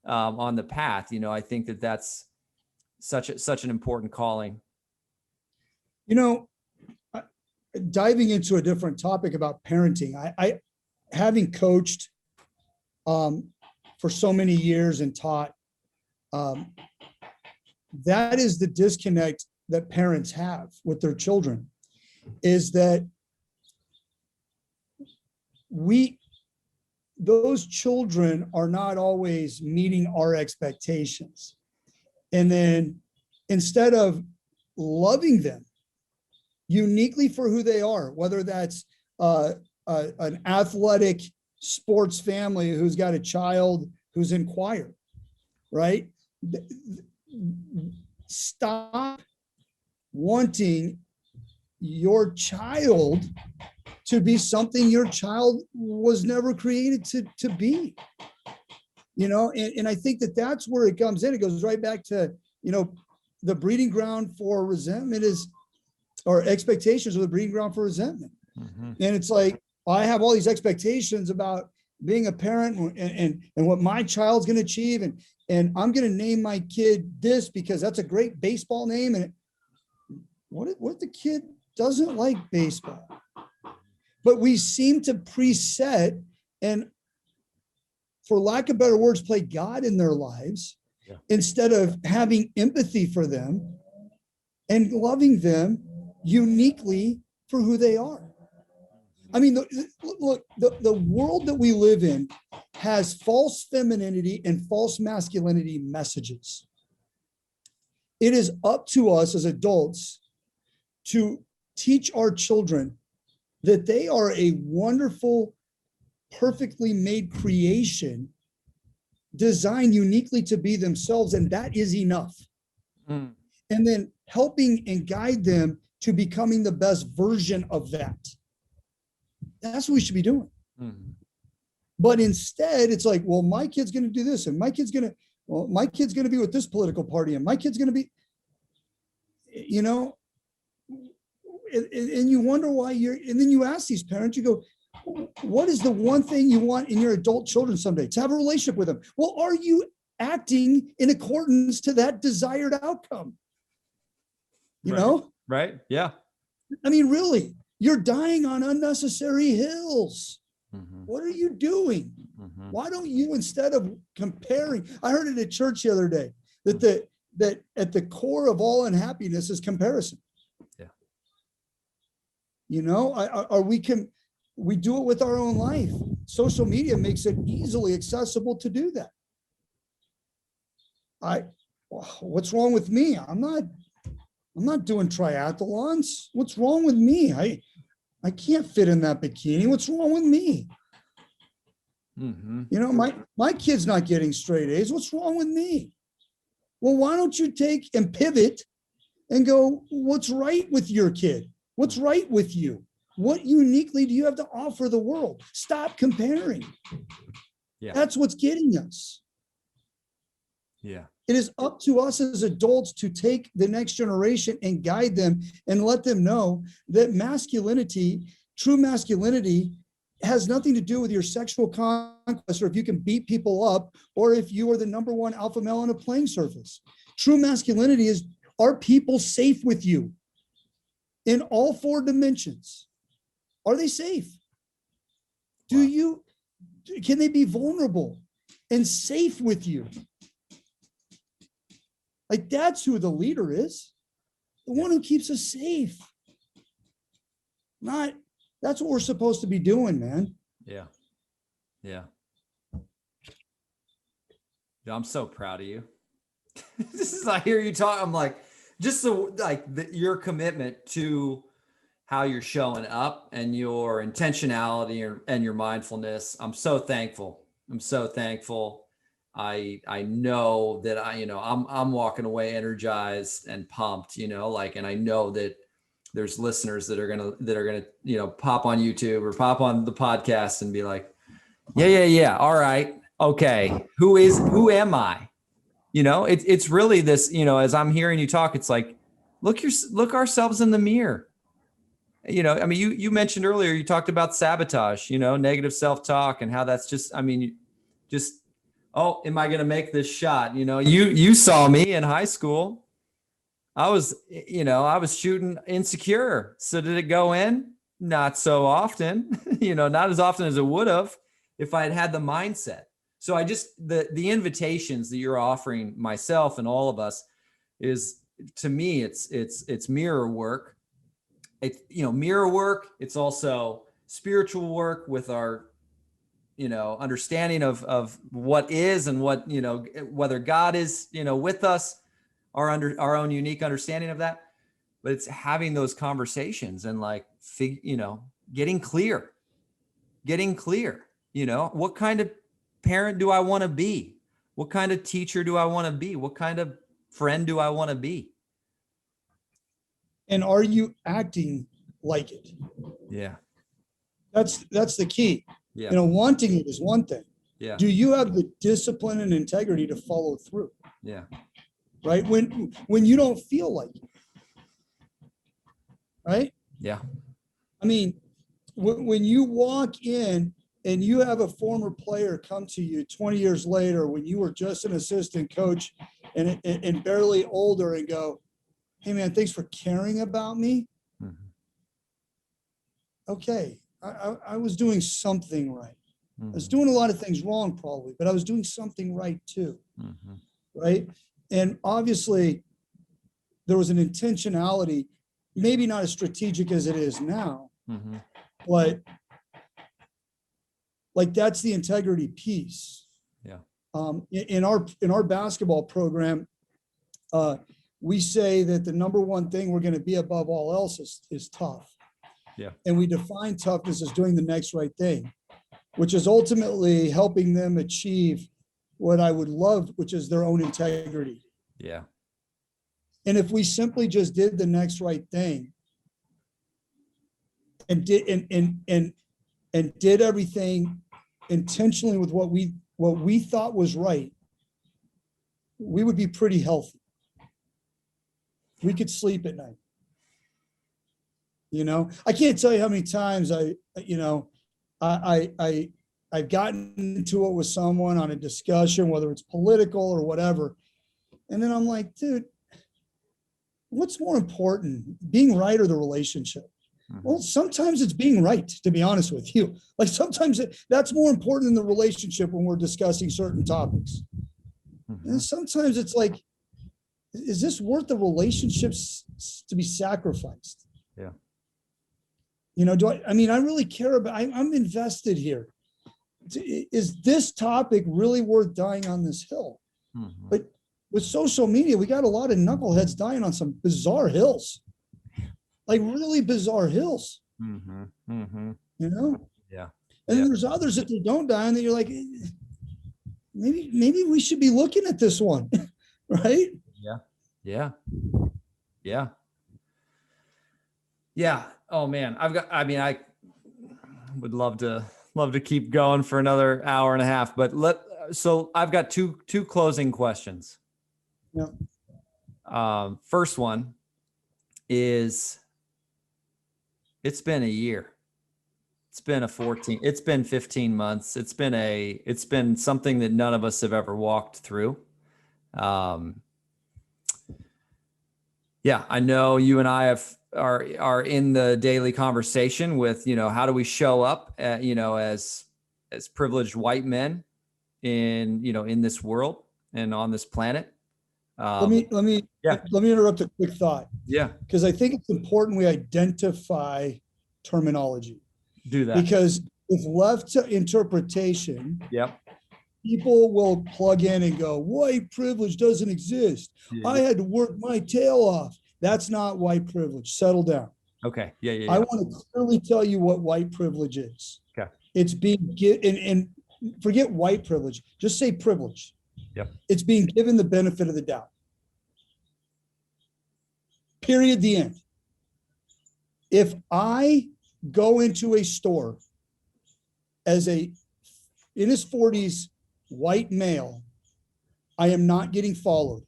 A: on the path. I think that that's such an important calling.
B: Diving into a different topic about parenting, I having coached for so many years and taught, that is the disconnect that parents have with their children, is that those children are not always meeting our expectations. And then instead of loving them uniquely for who they are, whether that's an athletic sports family who's got a child who's in choir, right? Stop wanting your child to be something your child was never created to be. And I think that that's where it comes in. It goes right back to, the breeding ground for resentment or expectations are the breeding ground for resentment. And it's like, I have all these expectations about being a parent and what my child's going to achieve. And I'm going to name my kid this because that's a great baseball name. And what if the kid doesn't like baseball? But we seem to preset and, for lack of better words, play God in their lives instead of having empathy for them and loving them uniquely for who they are. I mean, look, the world that we live in has false femininity and false masculinity messages. It is up to us as adults to teach our children that they are a wonderful, perfectly made creation designed uniquely to be themselves, and that is enough. And then helping and guide them to becoming the best version of that. That's what we should be doing. But instead, it's like, well, my kid's going to do this, and my kid's going to be with this political party, and my kid's going to be, you know, and you wonder why and then you ask these parents, you go, what is the one thing you want in your adult children someday? To have a relationship with them. Well, are you acting in accordance to that desired outcome? You know?
A: Right. Yeah.
B: I mean, really, you're dying on unnecessary hills. What are you doing? Why don't you, instead of comparing, I heard it at church the other day, that at the core of all unhappiness is comparison. Yeah. You know, we do it with our own life. Social media makes it easily accessible to do that. What's wrong with me? I'm not doing triathlons. What's wrong with me? I can't fit in that bikini. What's wrong with me? You know, my kid's not getting straight A's. What's wrong with me? Well, why don't you take and pivot and go, what's right with your kid? What's right with you? What uniquely do you have to offer the world? Stop comparing. Yeah. That's what's getting us. Yeah. It is up to us as adults to take the next generation and guide them and let them know that masculinity, true masculinity, has nothing to do with your sexual conquest or if you can beat people up or if you are the number one alpha male on a playing surface. True masculinity is, are people safe with you in all four dimensions? Are they safe? Can they be vulnerable and safe with you? Like, that's who the leader is. The one who keeps us safe. That's what we're supposed to be doing, man. Yeah. Yeah. I'm so proud of you. This is, I hear you talk, I'm like, just your commitment to how you're showing up and your intentionality and your mindfulness. I'm so thankful. I'm so thankful. I know that I'm walking away energized and pumped, and I know that there's listeners that are gonna pop on YouTube or pop on the podcast and be like, yeah. All right. Okay. Who am I? It's really this, as I'm hearing you talk, it's like, look ourselves in the mirror. I mean, you mentioned earlier, you talked about sabotage, negative self-talk and how that's just, oh, am I going to make this shot? You saw me in high school. I was shooting insecure. So did it go in? Not so often, not as often as it would have if I had had the mindset. So the invitations that you're offering myself and all of us is, to me, it's mirror work. It's, mirror work. It's also spiritual work with our, understanding of what is and what, whether God is, with us, our own unique understanding of that. But it's having those conversations and getting clear, what kind of parent do I want to be? What kind of teacher do I want to be? What kind of friend do I want to be? And are you acting like it? Yeah. That's the key. Yeah. Wanting it is one thing. Yeah. Do you have the discipline and integrity to follow through? Yeah. Right? When you don't feel like it. Right? Yeah. I mean, when you walk in and you have a former player come to you 20 years later, when you were just an assistant coach and barely older, and go, "Hey man, thanks for caring about me."
A: Mhm.
B: Okay, I was doing something right. I was
A: Mhm.
B: doing a lot of things wrong probably, but I was doing something right too,
A: Mhm.
B: right? And obviously there was an intentionality, maybe not as strategic as it is now,
A: Mhm.
B: but like that's the integrity piece.
A: Yeah.
B: In our basketball program, we say that the number one thing we're going to be above all else is tough.
A: Yeah.
B: And we define toughness as doing the next right thing, which is ultimately helping them achieve what I would love, which is their own integrity.
A: Yeah.
B: And if we simply just did the next right thing and did everything intentionally with what we thought was right, we would be pretty healthy. We could sleep at night. I can't tell you how many times I've gotten into it with someone on a discussion, whether it's political or whatever. And then I'm like, dude, what's more important, being right or the relationship? Well, sometimes it's being right, to be honest with you. Like sometimes that's more important than the relationship when we're discussing certain topics. And sometimes it's like, is this worth the relationships to be sacrificed?
A: Yeah.
B: I mean, I really care about, I'm invested here. Is this topic really worth dying on this hill?
A: Mhm.
B: But with social media, we got a lot of knuckleheads dying on some bizarre hills, like really bizarre hills,
A: Mhm. Mhm. Yeah.
B: And
A: Yeah.
B: then there's others that they don't die on that you're like, maybe we should be looking at this one, right?
A: Yeah. Yeah. Yeah. Yeah. Oh man, I would love to keep going for another hour and a half, but so I've got two closing questions.
B: Yeah.
A: First one is, it's been a year. It's been 15 months. It's been something that none of us have ever walked through. Yeah, I know you and I are in the daily conversation with, how do we show up, as privileged white men in this world and on this planet.
B: Let me
A: Yeah.
B: interrupt a quick thought,
A: Yeah.
B: because I think it's important we identify terminology,
A: Do that.
B: because if left to interpretation,
A: Yep.
B: people will plug in and go, white privilege doesn't exist. I
A: Yeah.
B: had to work my tail off. That's not white privilege. Settle down.
A: Okay. Yeah. Yeah.
B: I
A: Yeah.
B: want to clearly tell you what white privilege is.
A: Okay.
B: It's being given, and forget white privilege, just say privilege.
A: Yep.
B: It's being given the benefit of the doubt. Period. The end. If I go into a store as in his 40s white male, I am not getting followed.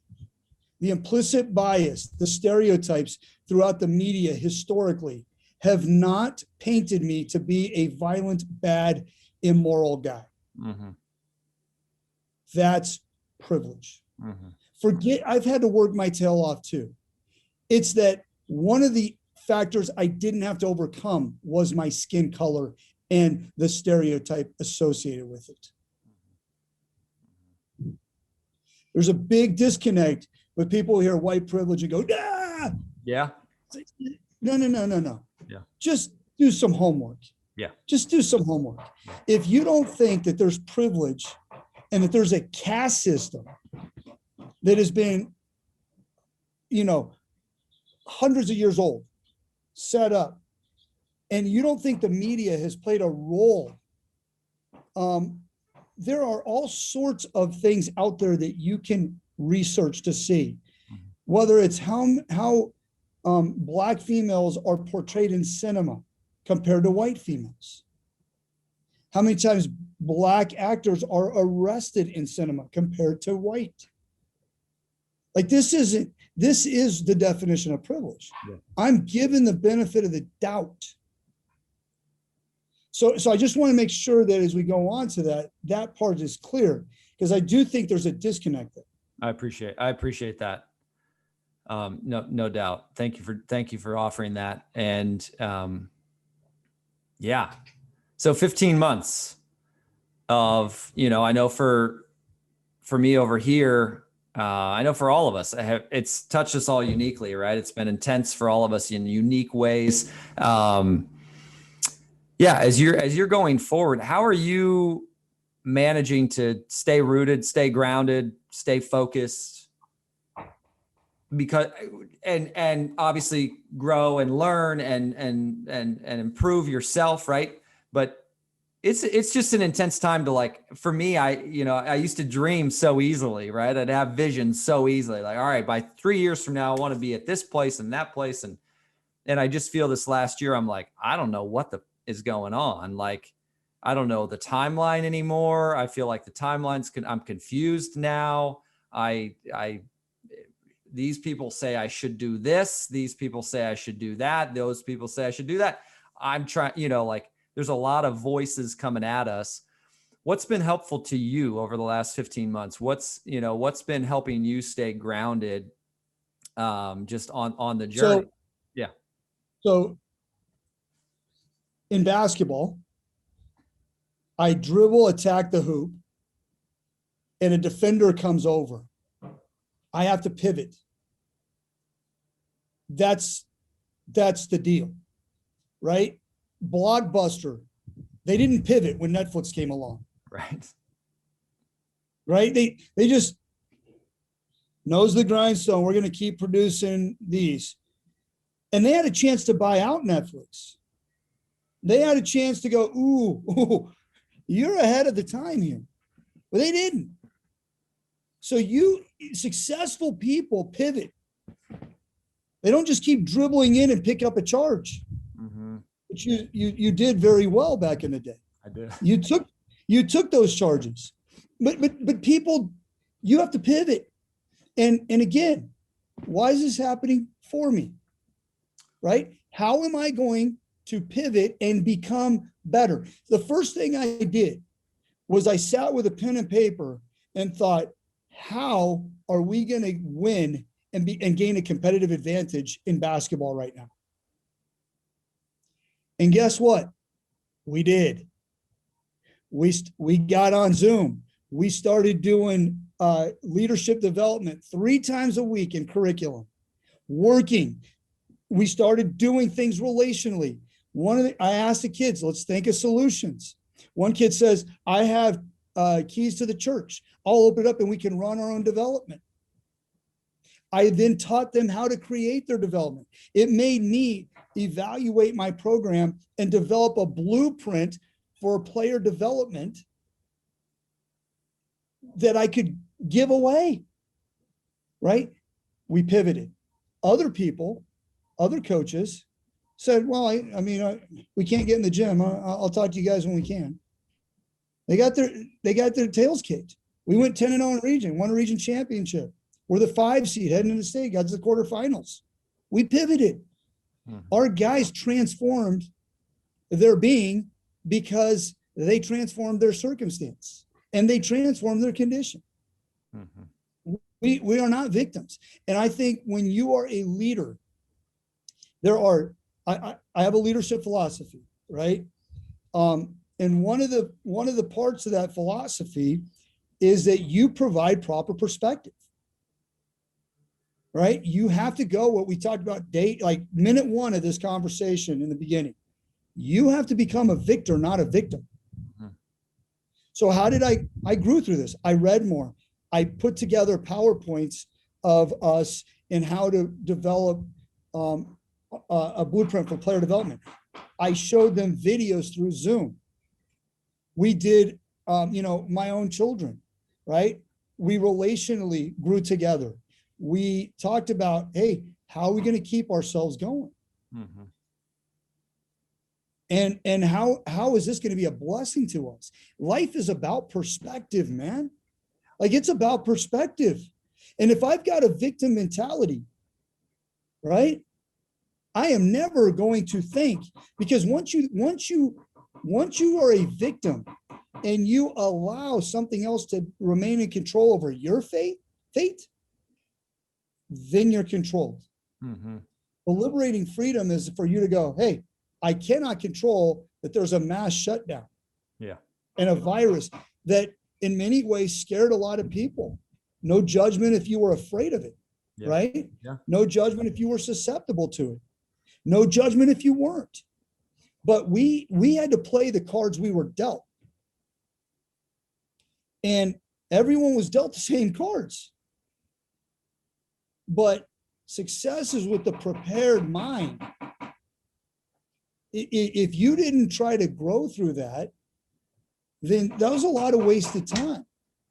B: The implicit bias, the stereotypes throughout the media historically have not painted me to be a violent, bad, immoral guy.
A: Mm-hmm.
B: That's privilege.
A: Mm-hmm.
B: Forget, I've had to work my tail off too. It's that one of the factors I didn't have to overcome was my skin color and the stereotype associated with it. There's a big disconnect with people who hear white privilege and go, ah!
A: Yeah.
B: No.
A: Yeah.
B: Just do some homework.
A: Yeah.
B: Just do some homework. If you don't think that there's privilege and that there's a caste system that has been, hundreds of years old, set up, and you don't think the media has played a role, there are all sorts of things out there that you can research to see, whether it's how Black females are portrayed in cinema compared to white females. How many times Black actors are arrested in cinema compared to white. Like this is the definition of privilege.
A: Yeah.
B: I'm given the benefit of the doubt. So I just want to make sure that as we go on to that part is clear, because I do think there's a disconnect there.
A: I appreciate that. No doubt. Thank you for offering that. And yeah, so 15 months of, I know for me over here, I know for all of us, it's touched us all uniquely, right? It's been intense for all of us in unique ways. Yeah, as you're going forward, how are you managing to stay rooted, stay grounded, stay focused? Because and obviously grow and learn and improve yourself, right? But it's just an intense time to, like, for me, I used to dream so easily, right? I'd have visions so easily, like, all right, by 3 years from now, I want to be at this place and that place. And I just feel this last year, I'm like, I don't know what is going on. Like, I don't know the timeline anymore. I feel like the I'm confused now. These people say I should do this. These people say I should do that. Those people say I should do that. I'm trying, like, there's a lot of voices coming at us. What's been helpful to you over the last 15 months? What's been helping you stay grounded, just on the journey?
B: So in basketball, I dribble, attack the hoop, and a defender comes over. I have to pivot. That's the deal, right? Blockbuster, they didn't pivot when Netflix came along. Right? They just knows the grindstone. We're going to keep producing these. And they had a chance to buy out Netflix. They had a chance to go, ooh, you're ahead of the time here. But they didn't. So successful people pivot. They don't just keep dribbling in and pick up a charge. Mm-hmm. Which you did very well back in the day.
A: I did.
B: You took those charges. But people, you have to pivot. And again, why is this happening for me? Right? How am I going to pivot and become better? The first thing I did was I sat with a pen and paper and thought, how are we going to win and gain a competitive advantage in basketball right now? And guess what? We did. We got on Zoom. We started doing leadership development 3 times a week in curriculum, working. We started doing things relationally. I asked the kids, let's think of solutions. One kid says, I have keys to the church. I'll open it up and we can run our own development. I then taught them how to create their development. It made me evaluate my program and develop a blueprint for player development that I could give away, right? We pivoted. Other people, other coaches said, well, we can't get in the gym. I'll talk to you guys when we can. They got their tails kicked. We went 10-0 in region, won a region championship. We're the 5 seed heading into the state, got to the quarterfinals. We pivoted. Mm-hmm. Our guys transformed their being because they transformed their circumstance and they transformed their condition. Mm-hmm. We are not victims. And I think when you are a leader, I have a leadership philosophy, right? And one of the parts of that philosophy is that you provide proper perspective, right? You have to go what we talked about like minute 1 of this conversation in the beginning. You have to become a victor, not a victim. Mm-hmm. So how did I grew through this? I read more. I put together PowerPoints of us and how to develop a blueprint for player development. I showed them videos through Zoom. We did, my own children, right? We relationally grew together. We talked about, hey, how are we going to keep ourselves going? Mm-hmm. And how is this going to be a blessing to us? Life is about perspective, man. Like, it's about perspective. And if I've got a victim mentality, right, I am never going to think, because once you Once you are a victim and you allow something else to remain in control over your fate, then you're controlled.
A: Mm-hmm.
B: The liberating freedom is for you to go, hey, I cannot control that there's a mass shutdown.
A: Yeah.
B: And a virus that in many ways scared a lot of people. No judgment if you were afraid of it,
A: Yeah.
B: right?
A: Yeah.
B: No judgment if you were susceptible to it. No judgment if you weren't. But we had to play the cards we were dealt. And everyone was dealt the same cards. But success is with the prepared mind. If you didn't try to grow through that, then that was a lot of wasted time.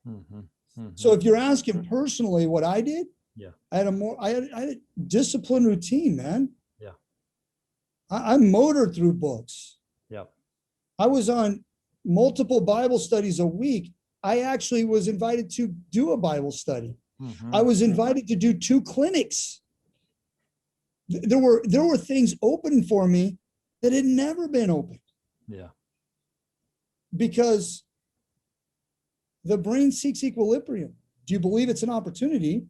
A: Mm-hmm. Mm-hmm.
B: So if you're asking personally what I did,
A: yeah,
B: I had a disciplined routine, man.
A: Yeah.
B: I motored through books.
A: Yep.
B: I was on multiple Bible studies a week. I actually was invited to do a Bible study.
A: Mm-hmm.
B: I was invited to do 2 clinics. There were things open for me that had never been open.
A: Yeah.
B: Because the brain seeks equilibrium. Do you believe it's an opportunity?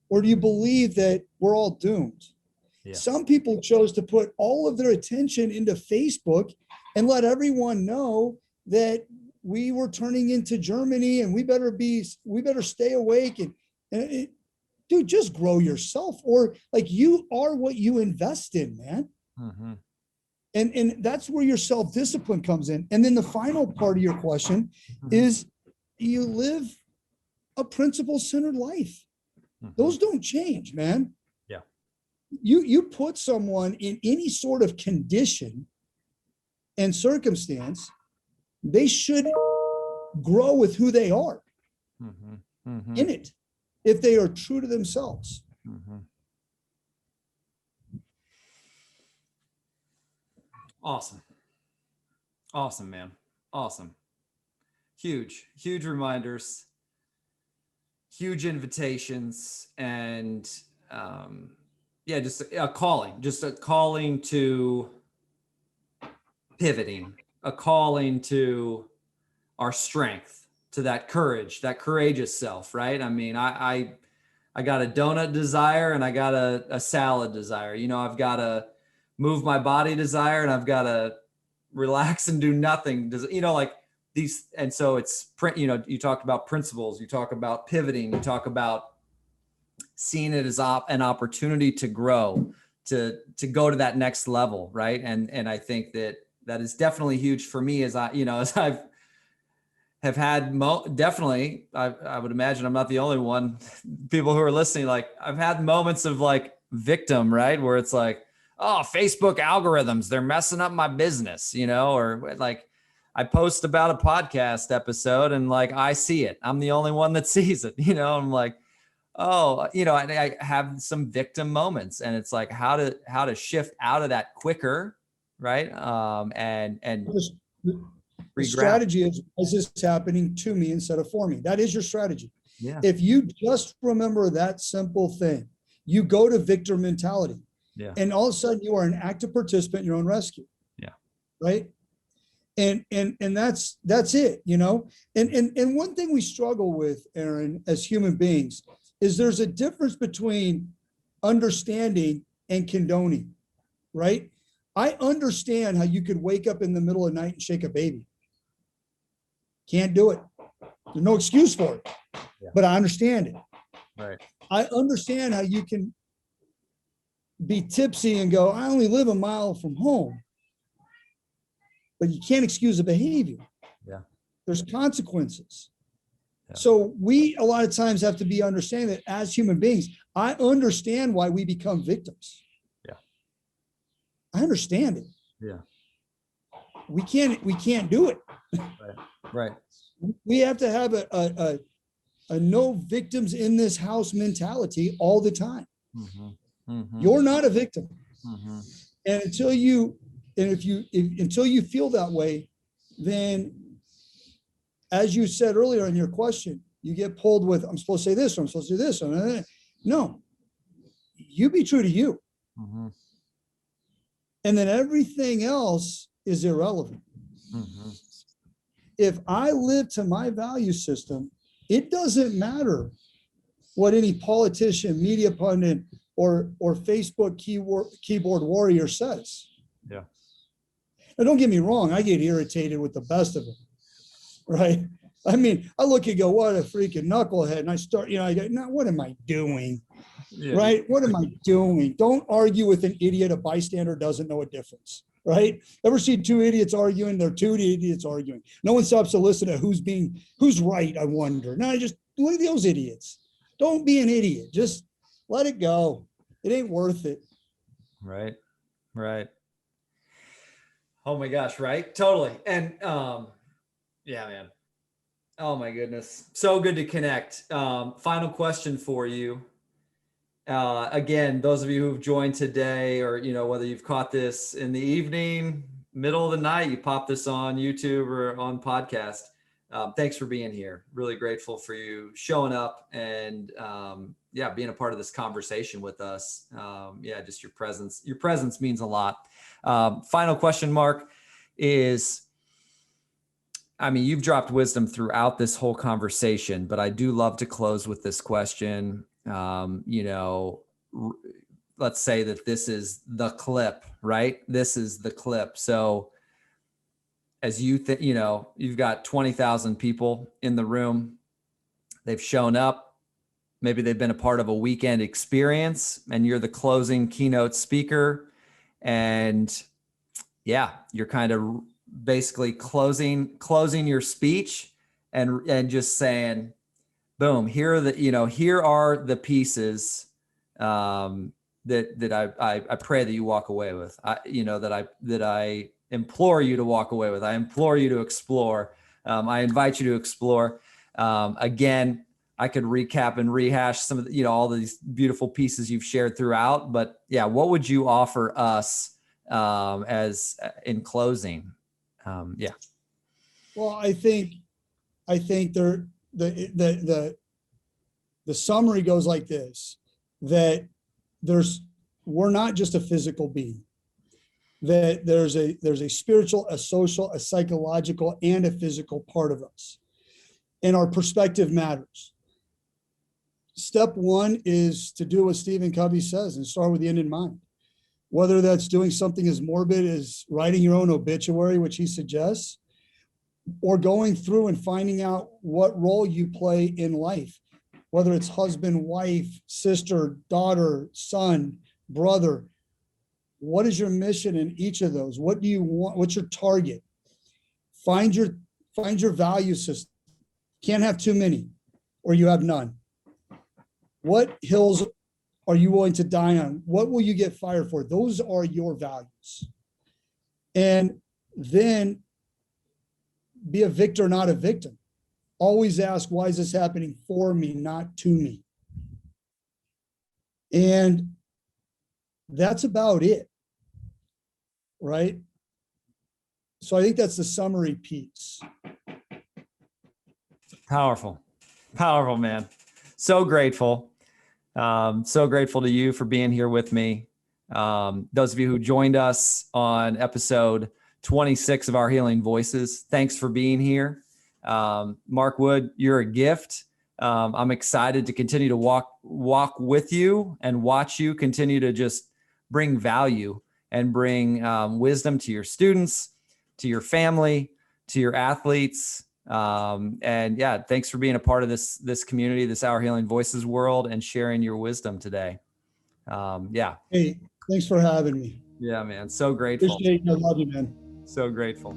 B: Or do you believe that we're all doomed? Yeah. Some people chose to put all of their attention into Facebook and let everyone know that we were turning into Germany and we better stay awake and dude, just grow yourself, or like you are what you invest in, man. Mm-hmm. And that's where your self-discipline comes in. And then the final part of your question is, you live a principle-centered life. Those don't change, man.
A: Yeah.
B: You put someone in any sort of condition and circumstance, they should grow with who they are in it, if they are true to themselves.
A: Awesome, man. Awesome. Huge reminders, huge invitations, and just a calling to pivoting, a calling to our strength, to that courage, that courageous self, right? I mean, I got a donut desire and I got a salad desire. You know, I've got a move my body desire and I've got to relax and do nothing. Like these. And so it's you talked about principles, you talk about pivoting, you talk about seeing it as an opportunity to grow, to go to that next level. Right. And I think that is definitely huge for me as I've had definitely, I would imagine I'm not the only one, people who are listening, like I've had moments of like victim, right? Where it's like, oh, Facebook algorithms, they're messing up my business, or like I post about a podcast episode and like, I see it. I'm the only one that sees it, I'm like, oh, I have some victim moments, and it's like how to shift out of that quicker. Right. And
B: the strategy is this happening to me instead of for me? That is your strategy.
A: Yeah.
B: If you just remember that simple thing, you go to victor mentality.
A: Yeah.
B: And all of a sudden you are an active participant in your own rescue.
A: Yeah.
B: Right. And that's it, And one thing we struggle with, Aaron, as human beings, is there's a difference between understanding and condoning, right? I understand how you could wake up in the middle of the night and shake a baby. Can't do it. There's no excuse for it, but I understand it.
A: Right.
B: I understand how you can be tipsy and go, I only live a mile from home, but you can't excuse the behavior.
A: Yeah.
B: There's consequences.
A: Yeah.
B: So we, a lot of times, have to be understanding that as human beings, I understand why we become victims.
A: Yeah.
B: I understand it.
A: Yeah.
B: We can't do it.
A: Right.
B: We have to have a no victims in this house mentality all the time. You're not a victim. And until you feel that way, then, as you said earlier in your question, you get pulled with, I'm supposed to say this, or I'm supposed to do this. No, you be true to you. And then everything else is irrelevant.
A: Mhm.
B: If I live to my value system, it doesn't matter what any politician, media pundit, or Facebook keyboard warrior says.
A: Yeah.
B: Now, don't get me wrong, I get irritated with the best of them, right? I mean, I look and go, what a freaking knucklehead. And I start, I go, no, what am I doing?
A: Yeah.
B: Right? What am I doing? Don't argue with an idiot. A bystander doesn't know a difference, right? Ever see two idiots arguing? They're two idiots arguing. No one stops to listen to who's right, I wonder. No, just look at those idiots. Don't be an idiot. Just let it go. It ain't worth it.
A: Right. Right. Oh my gosh. Right. Totally. And, yeah, man. Oh my goodness. So good to connect. Final question for you. Again, those of you who've joined today, or, whether you've caught this in the evening, middle of the night, you pop this on YouTube or on podcast. Thanks for being here. Really grateful for you showing up and, being a part of this conversation with us. Just your presence. Your presence means a lot. Final question, Mark, is, you've dropped wisdom throughout this whole conversation, but I do love to close with this question. Let's say that this is the clip, right? This is the clip. So as you've got 20,000 people in the room, they've shown up, maybe they've been a part of a weekend experience, and you're the closing keynote speaker. And you're kind of basically closing your speech and just saying, boom, here are the pieces that I pray that you walk away with. That I implore you to walk away with. I implore you to explore. I invite you to explore. Again, I could recap and rehash some of all these beautiful pieces you've shared throughout. But what would you offer us as in closing?
B: Well, I think the summary goes like this, that we're not just a physical being, that there's a spiritual, a social, a psychological, and a physical part of us. And our perspective matters. Step one is to do what Stephen Covey says and start with the end in mind. Whether that's doing something as morbid as writing your own obituary, which he suggests, or going through and finding out what role you play in life, whether it's husband, wife, sister, daughter, son, brother. What is your mission in each of those? What do you want? What's your target? Find your value system. Can't have too many, or you have none. What hills are you willing to die on? What will you get fired for? Those are your values. And then be a victor, not a victim. Always ask, why is this happening for me, not to me? And that's about it, right? So I think that's the summary piece.
A: Powerful, man. So grateful. So grateful to you for being here with me. Those of you who joined us on episode 26 of Our Healing Voices, thanks for being here. Mark Wood, you're a gift. I'm excited to continue to walk with you and watch you continue to just bring value and bring wisdom to your students, to your family, to your athletes. Thanks for being a part of this community, this Our Healing Voices world, and sharing your wisdom today.
B: Hey, thanks for having me.
A: Yeah, man. So grateful.
B: Appreciate it. I love you, man.
A: So grateful.